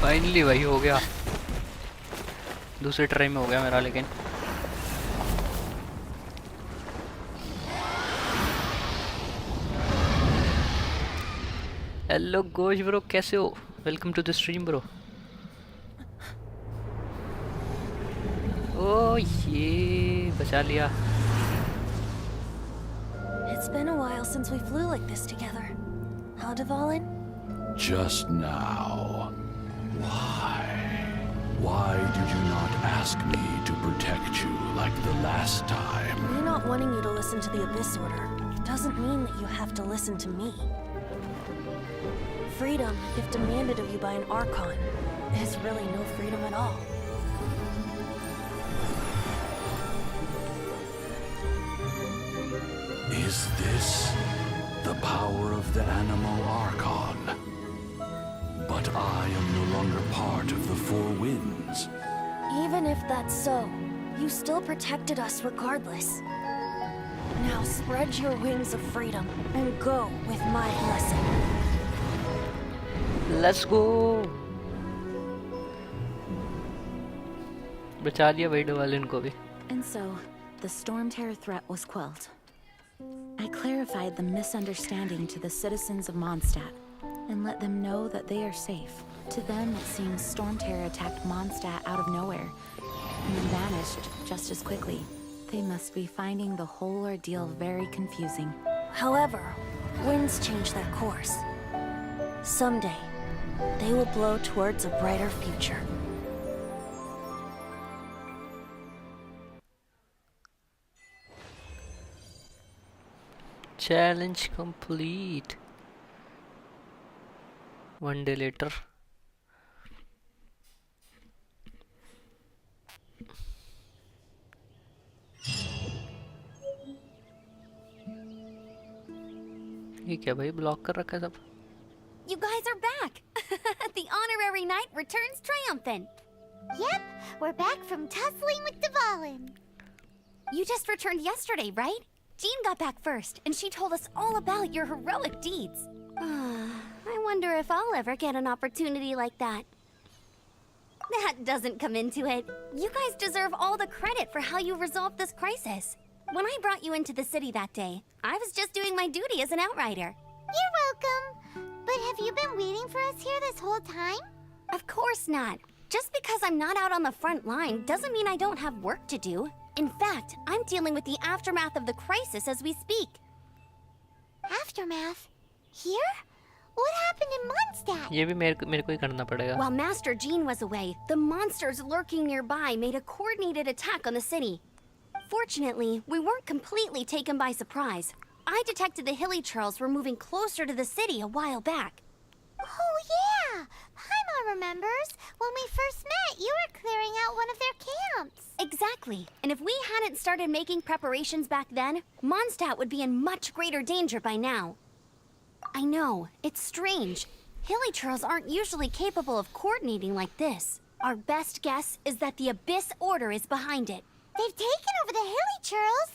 Finally भाई हो गया दूसरे ट्राई में हो गया मेरा लेकिन हेलो गोश ब्रो कैसे हो welcome to the stream bro ओ ये बचा लिया It's been a while since we flew like this together. How, Dvalin? Just now. Why? Why did you not ask me to protect you like the last time? Me not wanting you to listen to the Abyss Order doesn't mean that you have to listen to me. Freedom, if demanded of you by an Archon, is really no freedom at all. Is this the power of the Animal Archon? But I am no longer part of the Four Winds. Even if that's so, you still protected us regardless. Now spread your wings of freedom and go with my blessing. Let's go बचा लिया भाई डवालिन को भी And so, the storm terror threat was quelled. I clarified the misunderstanding to the citizens of Mondstadt and let them know that they are safe. To them, it seems storm terror attacked Mondstadt out of nowhere and then vanished just as quickly. They must be finding the whole ordeal very confusing. However, winds change their course. Someday, they will blow towards a brighter future. challenge complete 1 day later ये क्या भाई block कर रखा है सब You guys are back! The honorary knight returns triumphant. Yep, we're back from tussling with Dvalin. You just returned yesterday, right? Jean got back first, and she told us all about your heroic deeds. I wonder if I'll ever get an opportunity like that. That doesn't come into it. You guys deserve all the credit for how you resolved this crisis. When I brought you into the city that day, I was just doing my duty as an outrider. You're welcome. But have you been waiting for us here this whole time? Of course not. Just because I'm not out on the front line doesn't mean I don't have work to do. In fact, I'm dealing with the aftermath of the crisis as we speak. Aftermath? Here? What happened in Mondstadt? ये भी मेरे को ही करना पड़ेगा While Master Jean was away, the monsters lurking nearby made a coordinated attack on the city. Fortunately, we weren't completely taken by surprise. I detected the Hilly Churls were moving closer to the city a while back. Oh yeah! Paimon remembers. When we first met, you were clearing out one of their camps. Exactly. And if we hadn't started making preparations back then, Mondstadt would be in much greater danger by now. I know, it's strange. Hilly Churls aren't usually capable of coordinating like this. Our best guess is that the Abyss Order is behind it. They've taken over the hilly, Charles.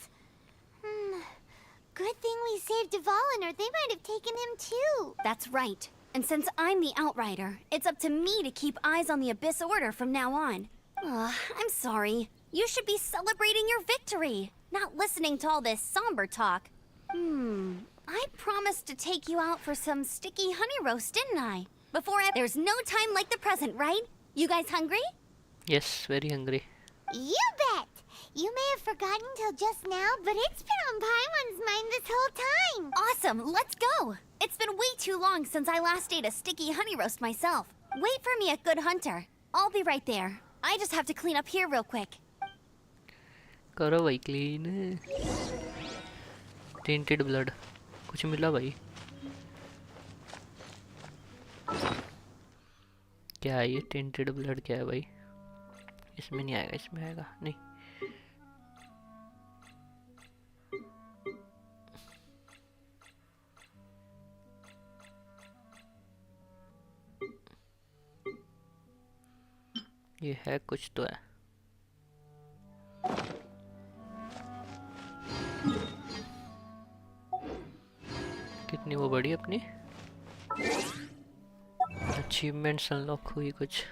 Good thing we saved Dvalin, or they might have taken him too. That's right. And since I'm the Outrider, it's up to me to keep eyes on the Abyss Order from now on. I'm sorry. You should be celebrating your victory, not listening to all this somber talk. I promised to take you out for some sticky honey roast, didn't I? There's no time like the present, right? You guys hungry? Yes, very hungry. You bet! You may have forgotten till just now, but it's been on Paimon's mind this whole time. Awesome, let's go! It's been way too long since I last ate a sticky honey roast myself. Wait for me at Good Hunter. I'll be right there. I just have to clean up here real quick. करो भाई clean. Tainted blood. कुछ मिला भाई? क्या है ये tainted blood? क्या है भाई? इसमें नहीं आएगा, इसमें आएगा नहीं. ये है कुछ तो है. कितनी वो बड़ी अपनी अचीवमेंट्स अनलॉक हुई कुछ.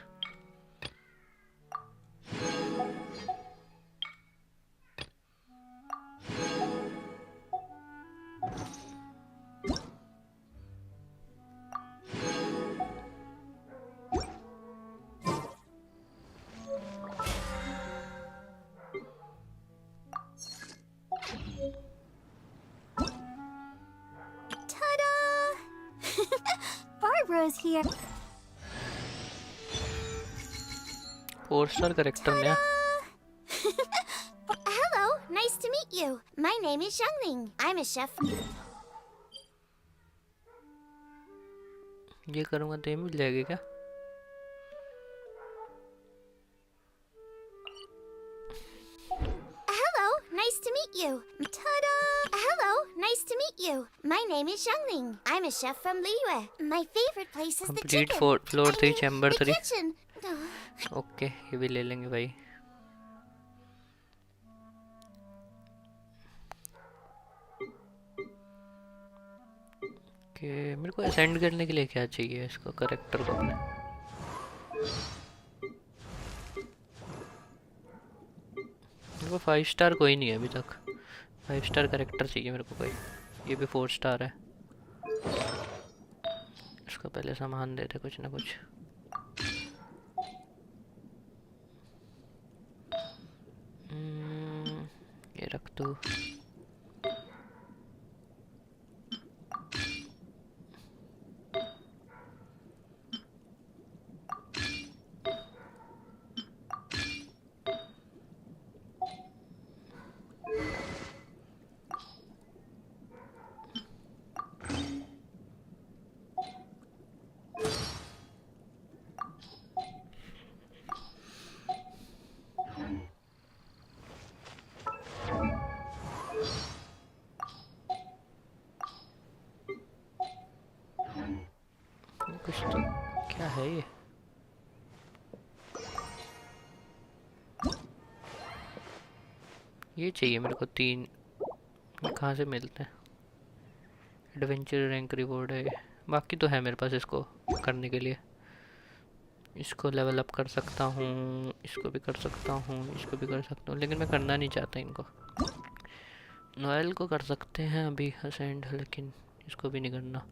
Barbara's here. 4-star करेक्टर ने. Hello, nice to meet you. My name is Xiangling. I'm a chef. ये करूँगा तो ये मिल जाएगी क्या? Hello, nice to meet you. Ta-da! Hello, nice to meet you. My name is Xiangling. I'm a chef from Liyue. My favorite place is the Complete chicken. floor 3 chamber the 3. kitchen. Okay ये भी ले लेंगे भाई. Okay मेरे को ascend करने के लिए क्या चाहिए इसको करेक्टर को अपने. मेरे को 5 स्टार कोई नहीं है अभी तक. 5 स्टार करेक्टर चाहिए मेरे को कोई. ये भी 4 स्टार है. इसको पहले सामान देते कुछ ना कुछ. ये रख दो. कुछ तो क्या है ये चाहिए मेरे को 3. कहाँ से मिलते हैं? एडवेंचर रैंक रिवॉर्ड है. बाकी तो है मेरे पास इसको करने के लिए. इसको लेवल अप कर सकता हूँ, इसको भी कर सकता हूँ, इसको भी कर सकता हूँ, लेकिन मैं करना नहीं चाहता इनको. नोएल को कर सकते हैं अभी असेंड, लेकिन इसको भी नहीं करना.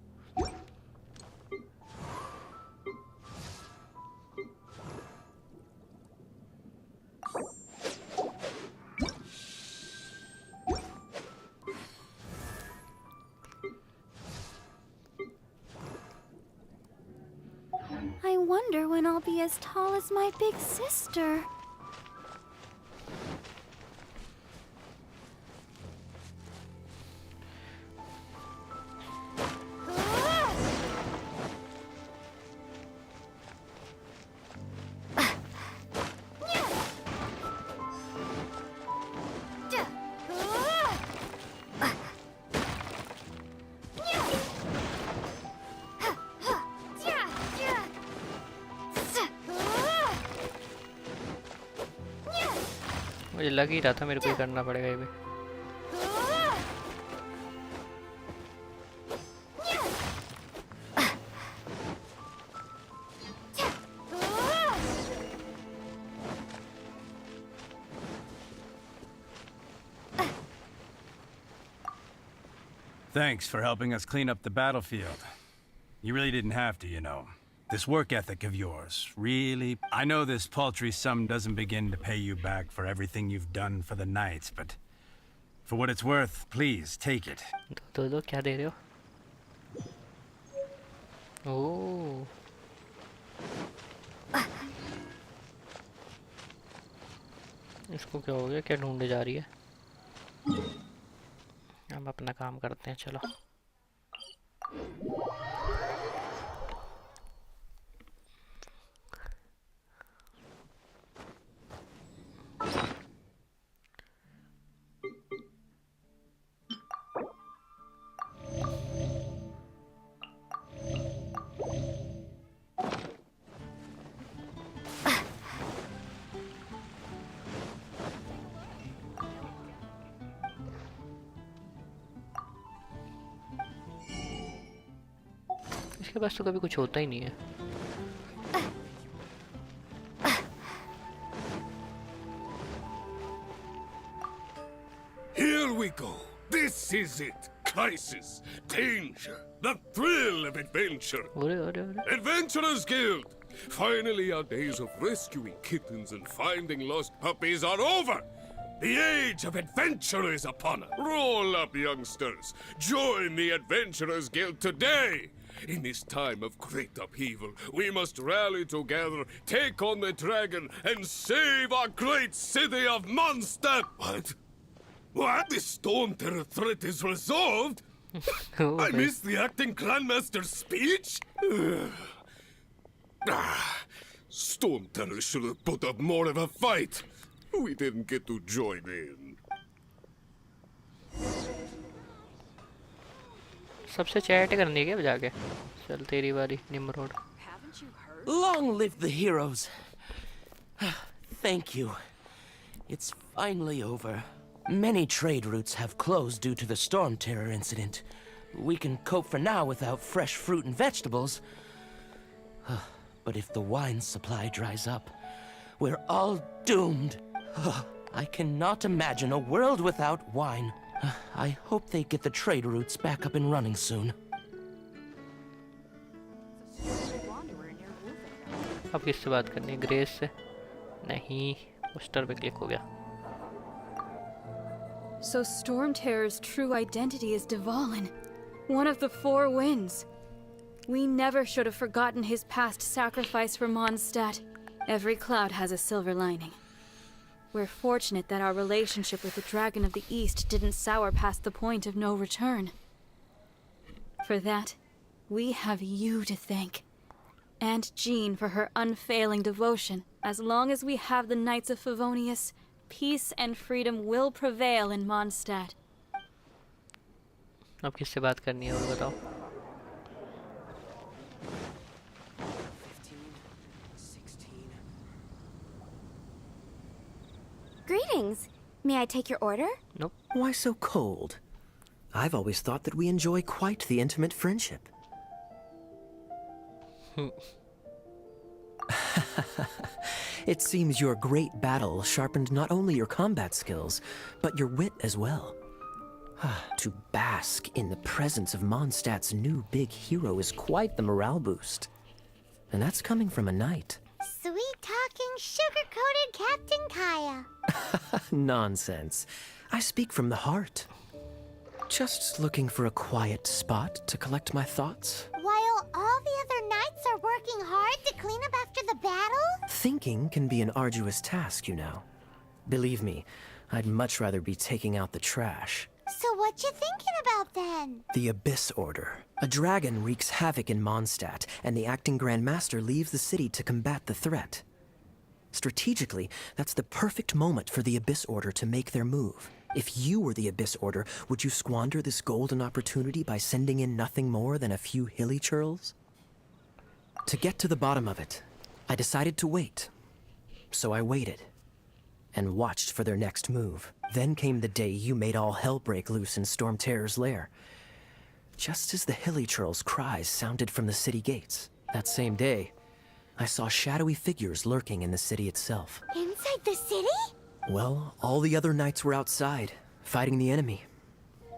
I wonder when I'll be as tall as my big sister. मुझे लग ही रहा था मेरे को ही करना पड़ेगा ये भी। Thanks for helping us clean up the battlefield. You really didn't have to, you know. This work ethic of yours, really... I know this paltry sum doesn't begin to pay you back for everything you've done for the Knights, but... For what it's worth, please, take it. दो क्या दे रहे हो? ओह। इसको क्या हो गया? क्या ढूंढे जा रही है? हम अपना काम करते हैं, चलो। इसके पास तो कभी कुछ होता ही नहीं है। Here we go. This is it. Crisis, danger, the thrill of adventure. अरे Adventurers Guild. Finally, our days of rescuing kittens and finding lost puppies are over. The age of adventure is upon us. Roll up, youngsters. Join the Adventurers Guild today. In this time of great upheaval, we must rally together, take on the dragon, and save our great city of Mondstadt. What? What? The Storm Terror threat is resolved? I missed the acting Grandmaster's speech? Storm Terror should have put up more of a fight. We didn't get to join in. सबसे chat करनी है क्या जाके? चल तेरी बारी, निम्रोड। Long live the heroes. Thank you. It's finally over. Many trade routes have closed due to the Storm Terror incident. We can cope for now without fresh fruit and vegetables. But if the wine supply dries up, we're all doomed. I cannot imagine a world without wine. I hope they get the trade routes back up and running soon. अब किससे बात करनी है? Grace से? नहीं, poster पे click हो गया। So Storm Terror's true identity is Dvalin, one of the Four Winds. We never should have forgotten his past sacrifice for Mondstadt. Every cloud has a silver lining. We're fortunate that our relationship with the Dragon of the East didn't sour past the point of no return. For that, we have you to thank. And Jean for her unfailing devotion. As long as we have the Knights of Favonius, peace and freedom will prevail in Mondstadt. अब किससे बात करनी है और बताओ? Greetings. May I take your order? Nope. Why so cold? I've always thought that we enjoy quite the intimate friendship. It seems your great battle sharpened not only your combat skills, but your wit as well. To bask in the presence of Mondstadt's new big hero is quite the morale boost. And that's coming from a knight. Sweet-talking, sugar-coated Captain Kaya. Nonsense. I speak from the heart. Just looking for a quiet spot to collect my thoughts. While all the other knights are working hard to clean up after the battle? Thinking can be an arduous task, you know. Believe me, I'd much rather be taking out the trash. So what you thinking about then? The Abyss Order. A dragon wreaks havoc in Mondstadt, and the acting Grand Master leaves the city to combat the threat. Strategically, that's the perfect moment for the Abyss Order to make their move. If you were the Abyss Order, would you squander this golden opportunity by sending in nothing more than a few hilly churls? To get to the bottom of it, I decided to wait. So I waited. and watched for their next move. Then came the day you made all hell break loose in Storm Terror's lair. Just as the Hilly Churl's cries sounded from the city gates. That same day, I saw shadowy figures lurking in the city itself. Inside the city? Well, all the other knights were outside, fighting the enemy.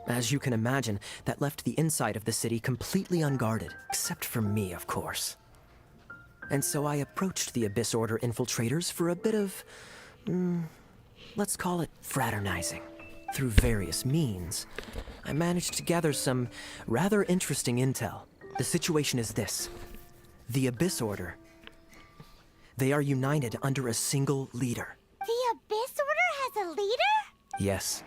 As you can imagine, that left the inside of the city completely unguarded, except for me, of course. And so I approached the Abyss Order infiltrators for a bit of, let's call it fraternizing. Through various means, I managed to gather some rather interesting intel. The situation is this. The Abyss Order, they are united under a single leader. The Abyss Order has a leader? Yes.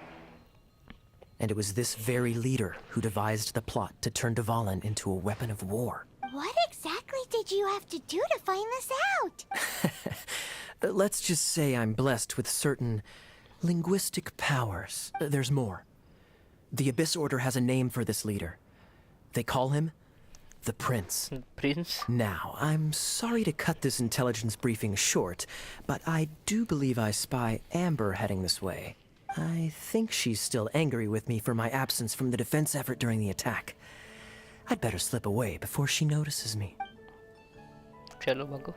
And it was this very leader who devised the plot to turn Dvalin into a weapon of war. What exactly did you have to do to find this out? Let's just say I'm blessed with certain linguistic powers. There's more. The Abyss Order has a name for this leader. They call him the Prince. Prince? Now, I'm sorry to cut this intelligence briefing short, but I do believe I spy Amber heading this way. I think she's still angry with me for my absence from the defense effort during the attack. I'd better slip away before she notices me. Chalo bago.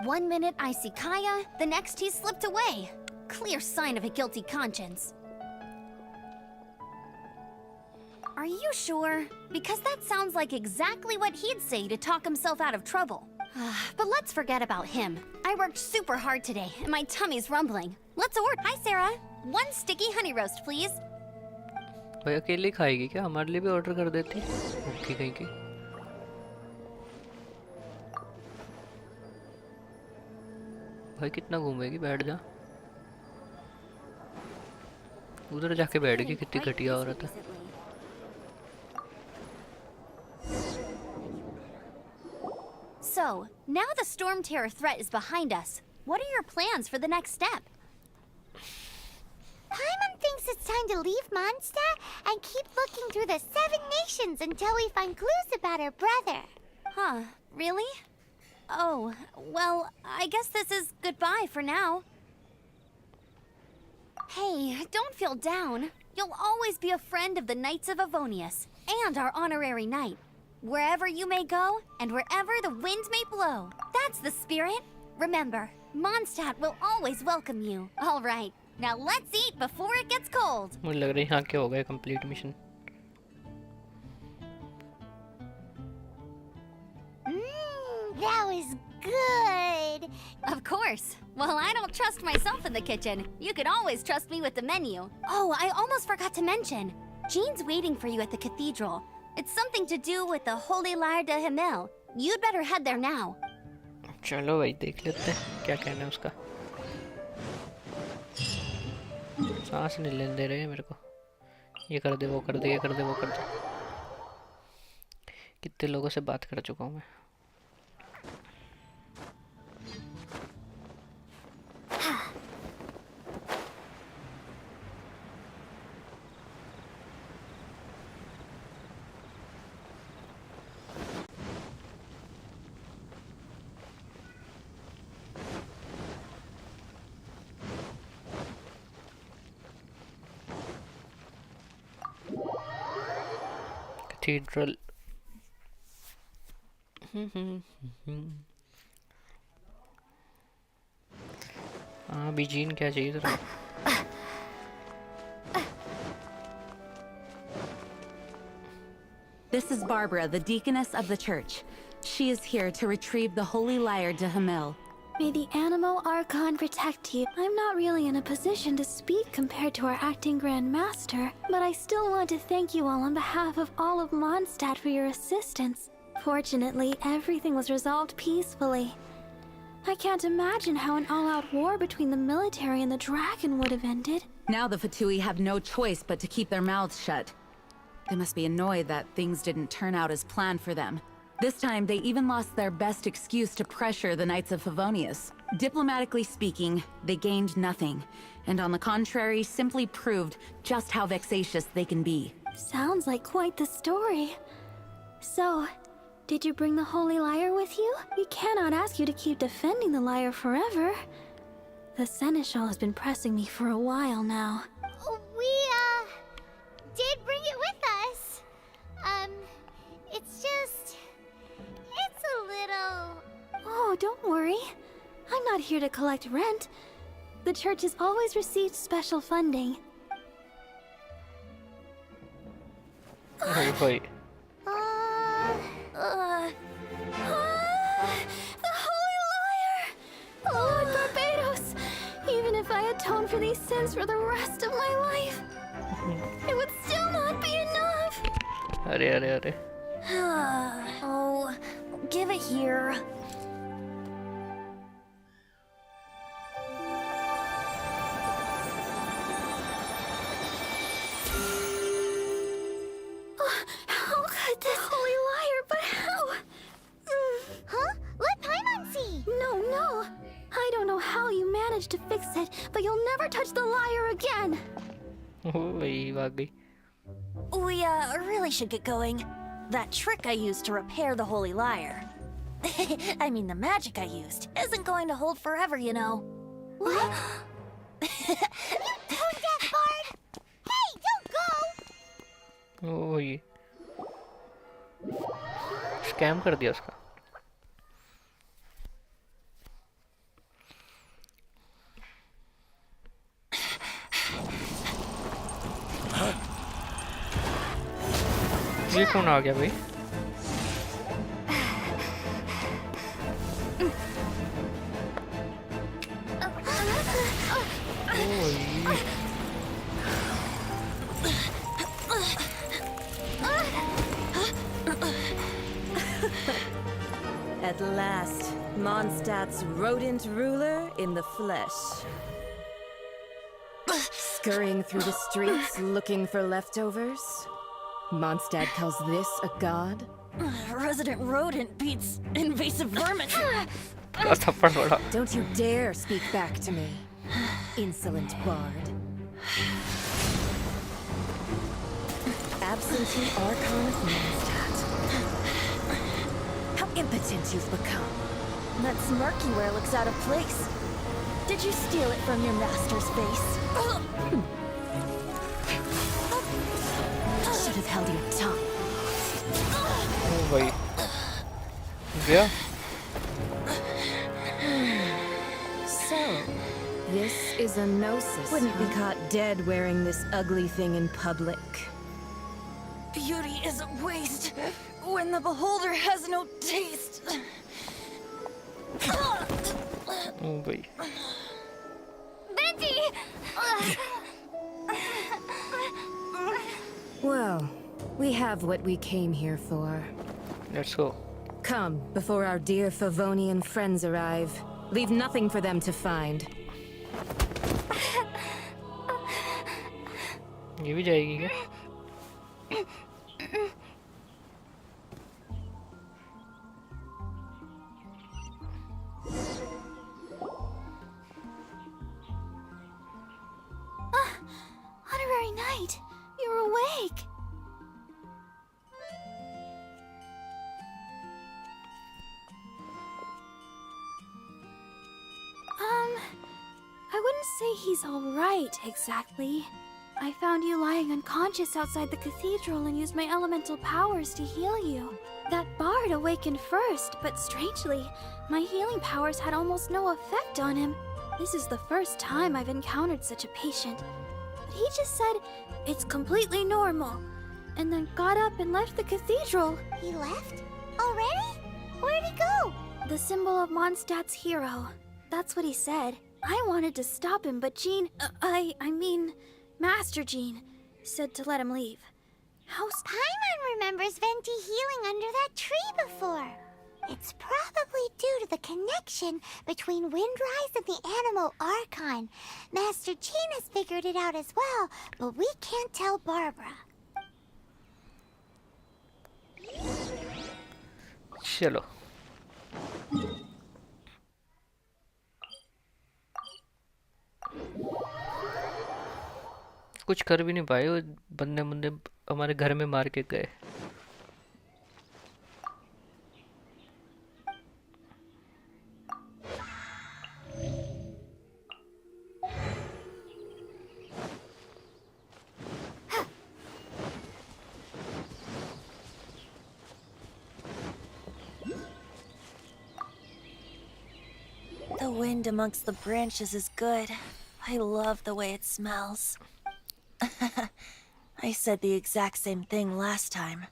1 minute I see Kaya, the next he's slipped away. Clear sign of a guilty conscience. Are you sure? Because that sounds like exactly what he'd say to talk himself out of trouble. But let's forget about him. I worked super hard today, and my tummy's rumbling. Let's order. Hi, Sarah. 1 sticky honey roast, please. भाई अकेले खाएगी क्या? हमारे लिए भी order कर देती। Okay कहीं की। भाई कितना घूमेगी? बैठ जा। उधर जाके बैठेगी, कितनी घटिया औरत है। So, now the Storm Terror threat is behind us. What are your plans for the next step? Paimon thinks it's time to leave Mondstadt and keep looking through the 7 nations until we find clues about her brother. Huh, really? Oh, well, I guess this is goodbye for now. Hey, don't feel down. You'll always be a friend of the Knights of Avonius, and our honorary knight. Wherever you may go, and wherever the wind may blow. That's the spirit. Remember, Mondstadt will always welcome you. All right, now let's eat before it gets cold. मुझे लग रहा है यहाँ क्या हो गया complete mission. That was good. Of course. Well, I don't trust myself in the kitchen. You can always trust me with the menu. Oh, I almost forgot to mention. Jean's waiting for you at the cathedral. It's something to do with the Holy Lyre de Himmel. You'd better head there now. चलो भाई देख लेते हैं क्या कहना है उसका। सांस नहीं लेने दे रहे हैं मेरे को। ये कर दे, वो कर दे, ये कर दे, वो कर दे। कितने लोगों से बात कर चुका हूँ मैं। Cathedral. हाँ बीजीन क्या चाहिए तेरा? This is Barbara, the deaconess of the church. She is here to retrieve the Holy Lyre de Himmel. May the Animo Archon protect you. I'm not really in a position to speak compared to our acting Grand Master, but I still want to thank you all on behalf of all of Mondstadt for your assistance. Fortunately, everything was resolved peacefully. I can't imagine how an all-out war between the military and the dragon would have ended. Now the Fatui have no choice but to keep their mouths shut. They must be annoyed that things didn't turn out as planned for them. This time, they even lost their best excuse to pressure the Knights of Favonius. Diplomatically speaking, they gained nothing, and on the contrary, simply proved just how vexatious they can be. Sounds like quite the story. So, Did you bring the Holy Lyre with you? We cannot ask you to keep defending the lyre forever. The Seneschal has been pressing me for a while now. We, did bring it with us. It's just... it's a little... Oh, don't worry. I'm not here to collect rent. The church has always received special funding. Oh boy. The Holy Lyre! Lord Barbados! Even if I atone for these sins for the rest of my life, it would still not be enough! अरे अरे अरे. Oh, give it here. How could this Holy Lyre, but how? Huh? Let Paimon see! No. I don't know how you managed to fix it, but you'll never touch the lyre again! वही भाग गई. We, really should get going. That trick I used to repair the Holy Lyre. I mean, the magic I used isn't going to hold forever, you know. What? You tone-deaf bard! Hey, don't go! वही. Scam कर दिया उसका. ये कौन आ गया भाई? At last, Mondstadt's rodent ruler in the flesh. Scurrying through the streets looking for leftovers. Mondstadt calls this a god? Resident rodent beats invasive vermin. Don't you dare speak back to me, insolent bard. Absentee Archon of Mondstadt. How impotent you've become. That smirk you wear looks out of place. Did you steal it from your master's face? Should have held your tongue. Oh भाई. गया. So, this is a gnosis. Wouldn't be caught dead wearing this ugly thing in public. Beauty is a waste when the beholder has no taste. Oh भाई. Venti! Well, we have what we came here for. Let's go. Come, before our dear Favonian friends arrive. Leave nothing for them to find. ये भी जाएगी क्या? Honorary Knight, you're awake! I wouldn't say he's alright, exactly. I found you lying unconscious outside the cathedral and used my elemental powers to heal you. That bard awakened first, but strangely, my healing powers had almost no effect on him. This is the first time I've encountered such a patient. But he just said, it's completely normal, and then got up and left the cathedral. He left? Already? Where'd he go? The symbol of Mondstadt's hero. That's what he said. I wanted to stop him, but Jean, I mean, Master Jean, said to let him leave. Paimon remembers Venti healing under that tree before. It's probably due to the connection between Windrise and the Animal Archon. Master Jean has figured it out as well, but we can't tell Barbara. चलो. कुछ कर भी नहीं पाए वो बंदे हमारे घर में मार के गए. wind amongst the branches is good. I love the way it smells. I said the exact same thing last time.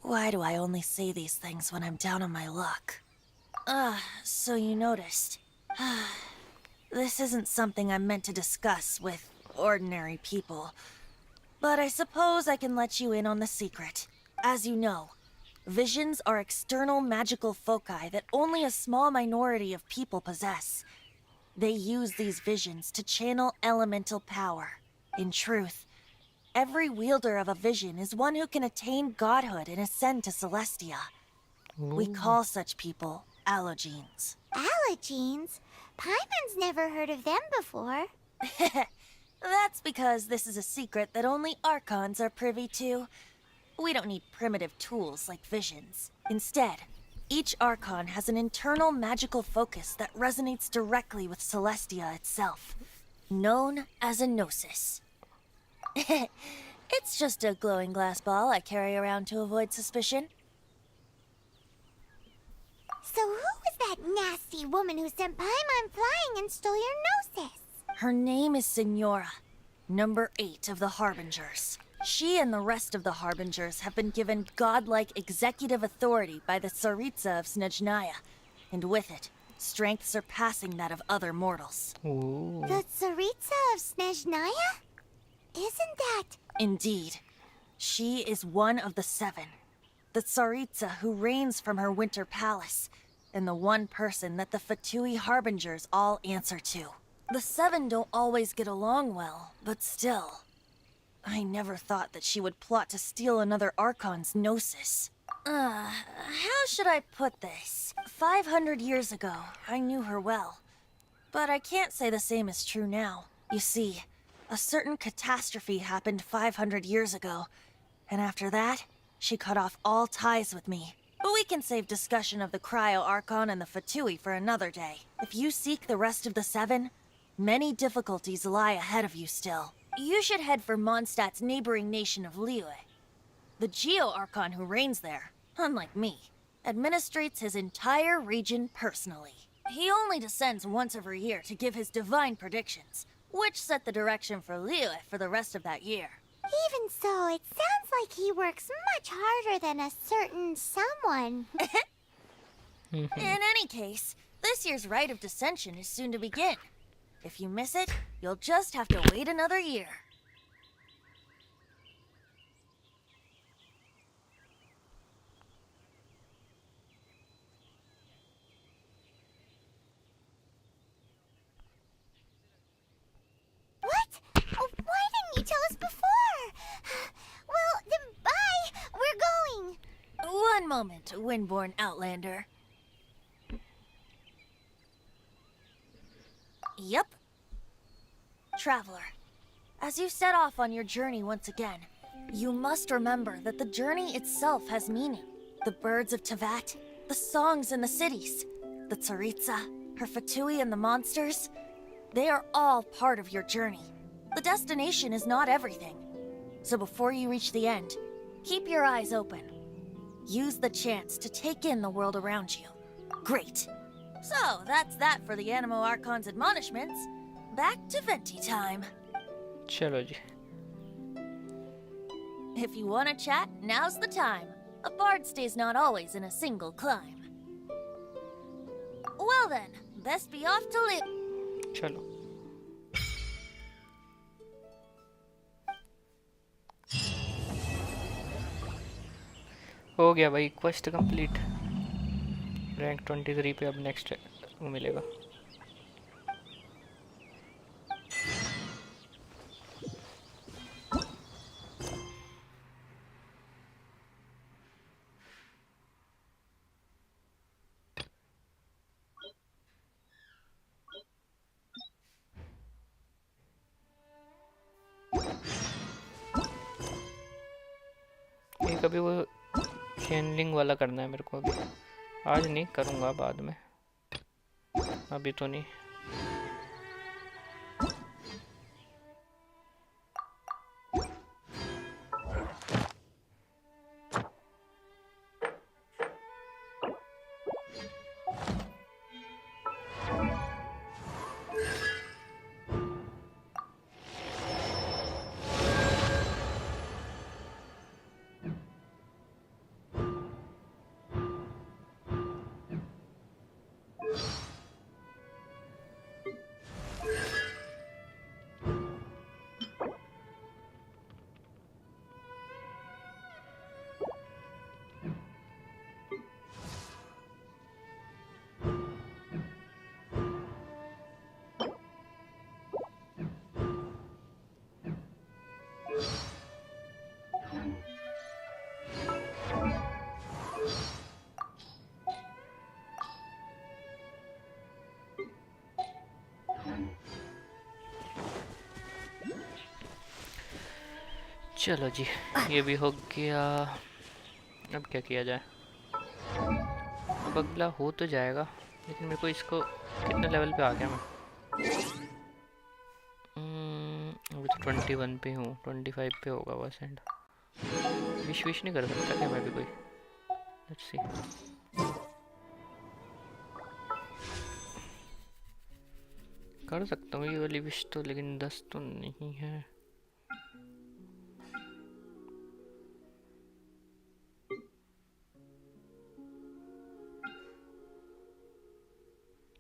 Why do I only say these things when I'm down on my luck? So you noticed. This isn't something I'm meant to discuss with ordinary people. But I suppose I can let you in on the secret. As you know, visions are external magical foci that only a small minority of people possess. They use these visions to channel elemental power. In truth, every wielder of a vision is one who can attain godhood and ascend to Celestia. We call such people allogenes. Allogenes? Paimon's never heard of them before. That's because this is a secret that only Archons are privy to. We don't need primitive tools like visions. Instead, each Archon has an internal magical focus that resonates directly with Celestia itself, known as a gnosis. It's just a glowing glass ball I carry around to avoid suspicion. So who was that nasty woman who sent Paimon flying and stole your gnosis? Her name is Signora, number 8 of the Harbingers. She and the rest of the Harbingers have been given godlike executive authority by the Tsaritsa of Snezhnaya, and with it, strength surpassing that of other mortals. Ooh. The Tsaritsa of Snezhnaya? Isn't that... Indeed. She is one of the 7. The Tsaritsa who reigns from her winter palace, and the one person that the Fatui Harbingers all answer to. The 7 don't always get along well, but still. I never thought that she would plot to steal another Archon's gnosis. How should I put this? 500 years ago, I knew her well. But I can't say the same is true now. You see, a certain catastrophe happened 500 years ago, and after that, she cut off all ties with me. But we can save discussion of the Cryo Archon and the Fatui for another day. If you seek the rest of the 7, many difficulties lie ahead of you still. You should head for Mondstadt's neighboring nation of Liyue. The Geo-Archon who reigns there, unlike me, administrates his entire region personally. He only descends once every year to give his divine predictions, which set the direction for Liyue for the rest of that year. Even so, it sounds like he works much harder than a certain someone. In any case, this year's Rite of Descension is soon to begin. If you miss it, you'll just have to wait another year. What? Oh, why didn't you tell us before? Well, then bye! We're going! One moment, Windborn Outlander. Yep. Traveler, as you set off on your journey once again, you must remember that the journey itself has meaning. The birds of Tevat, the songs in the cities, the Tsaritsa, her Fatui and the monsters, they are all part of your journey. The destination is not everything. So before you reach the end, keep your eyes open. Use the chance to take in the world around you. Great. So, that's that for the Animo Archon's admonishments. Back to Venti time. चलो जी. If you want to chat, now's the time. A bard stays not always in a single climb. Well then, best be off to live. चलो. हो गया भाई, quest complete. Rank 23 पे अब next मिलेगा. एक अभी वो चैनलिंग वाला करना है मेरे को. अभी आज नहीं करूँगा, बाद में. अभी तो नहीं. चलो जी, ये भी हो गया। अब क्या किया जाए? अब अगला हो तो जाएगा, लेकिन मेरे को इसको कितने लेवल पे आ गया मैं? अभी तो 21 पे हूँ, 25 पे होगा बस एंड। विश नहीं कर सकता क्या मैं भी कोई? Let's see. कर सकता हूँ ये वाली विश तो, लेकिन 10 तो नहीं है।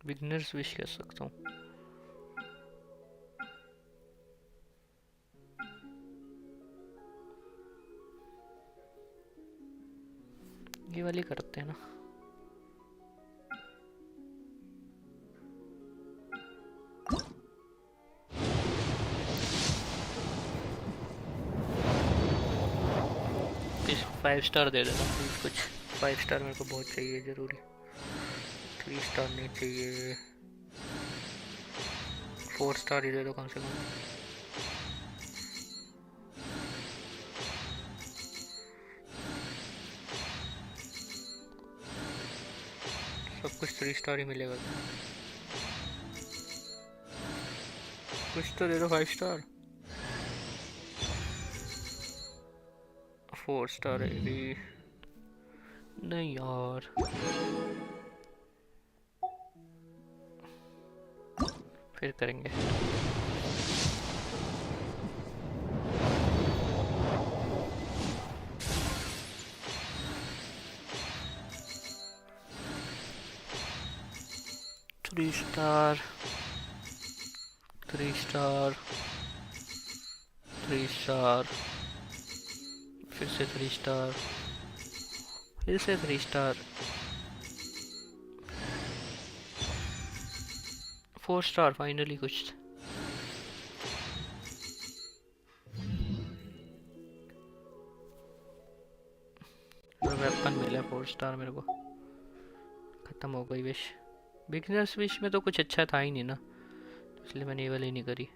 बिगनर्स विश कर सकता हूँ। ये वाली करते हैं ना। प्लीज 5 स्टार दे देना प्लीज कुछ। 5 स्टार मेरे को बहुत चाहिए, जरूरी। 3 स्टार नहीं चाहिए, 4 स्टार ही दे दो कम से कम। सब कुछ 3 स्टार ही मिलेगा। कुछ तो दे दो 5 स्टार। 4 स्टार है भी नहीं यार। फिर करेंगे। थ्री स्टार, 3 स्टार, 3 स्टार, फिर से 3 स्टार, फिर से 3 स्टार, 4 स्टार फाइनली कुछ। वेपन मिला 4 स्टार मेरे को। खत्म हो गई विश। बिगनर्स विश में तो कुछ अच्छा था ही नहीं ना, इसलिए मैंने ये वाली नहीं करी।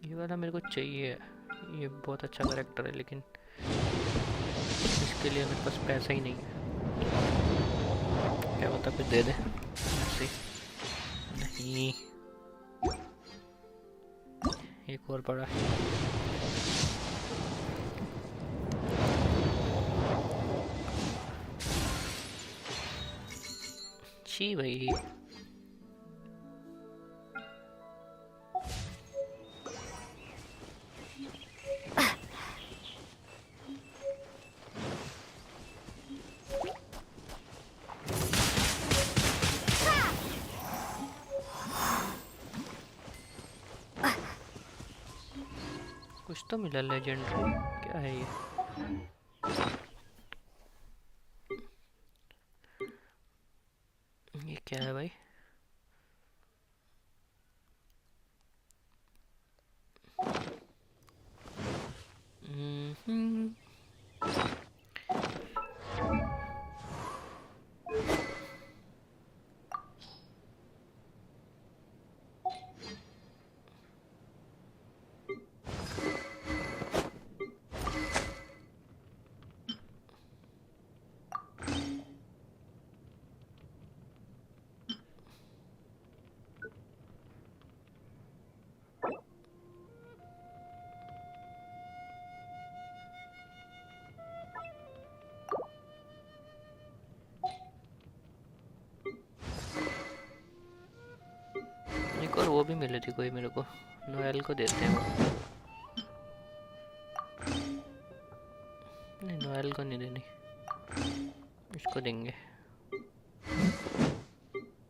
ये वाला मेरे को चाहिए, ये बहुत अच्छा कैरेक्टर है, लेकिन इसके लिए मेरे पास पैसा ही नहीं है। क्या पता फिर दे दे। ऐसे नहीं, एक और पड़ा है। जी भाई, कुछ तो मिला लेजेंडरी। क्या है ये? ये क्या है भाई? एक और वो भी मिली थी कोई मेरे को, नोएल को देते हैं वो। नहीं, नोएल को नहीं देनी, इसको देंगे।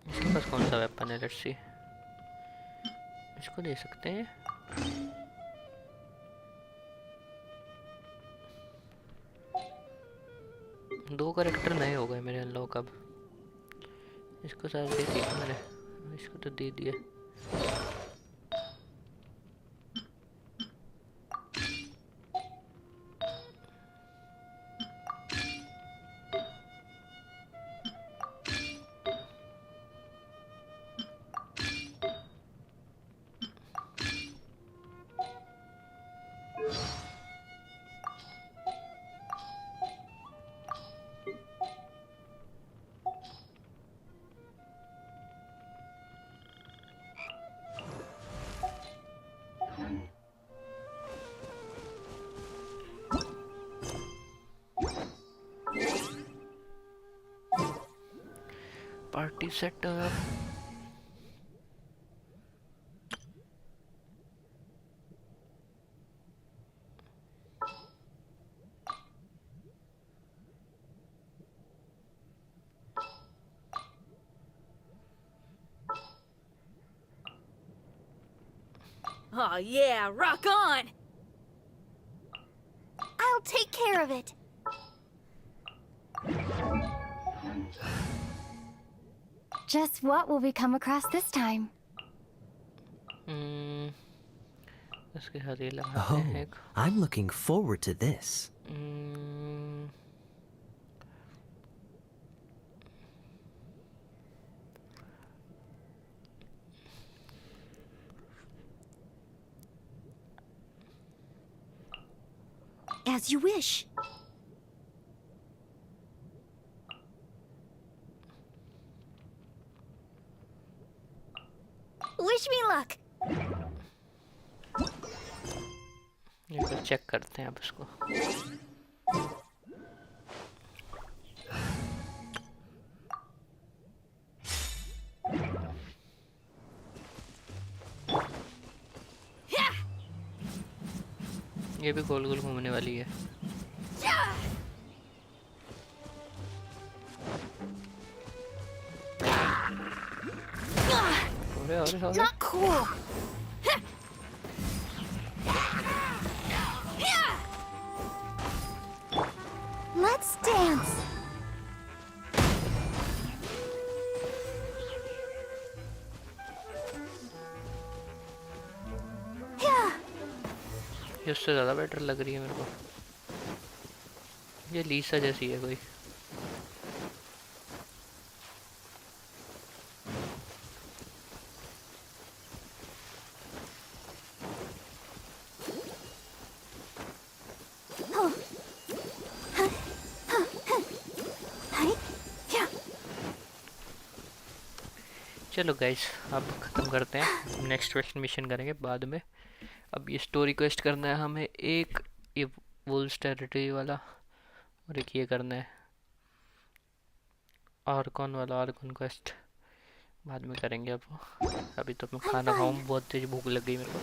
इसके पास कौन सा वेपन है? Let's see. इसको दे सकते हैं। दो कैरेक्टर नए हो गए मेरे अनलॉक अब। इसको शायद दे दिया मैंने, इसको तो दे दिया। Party setup. Oh yeah, rock on! I'll take care of it. Just what will we come across this time? इसके साथ ये लगाते Oh, हैं एक। I'm looking forward to this. As you wish. Wish me luck. ये फिर check करते हैं अब इसको। ये भी गोल गोल घूमने वाली है। अरे Not cool. Let's dance. ये उससे ज़्यादा बेटर लग रही है मेरे को। ये लीसा जैसी है कोई। चलो गाइस, अब ख़त्म करते हैं। नेक्स्ट क्वेश्चन मिशन करेंगे बाद में। अब ये स्टोरी क्वेस्ट करना है हमें एक, ये वुल्स टेरिटरी वाला, और एक ये करना है आर्कॉन वाला। आर्कॉन क्वेस्ट बाद में करेंगे। अब अभी तो मैं खाना खाऊं, बहुत तेज भूख लग गई मेरे को।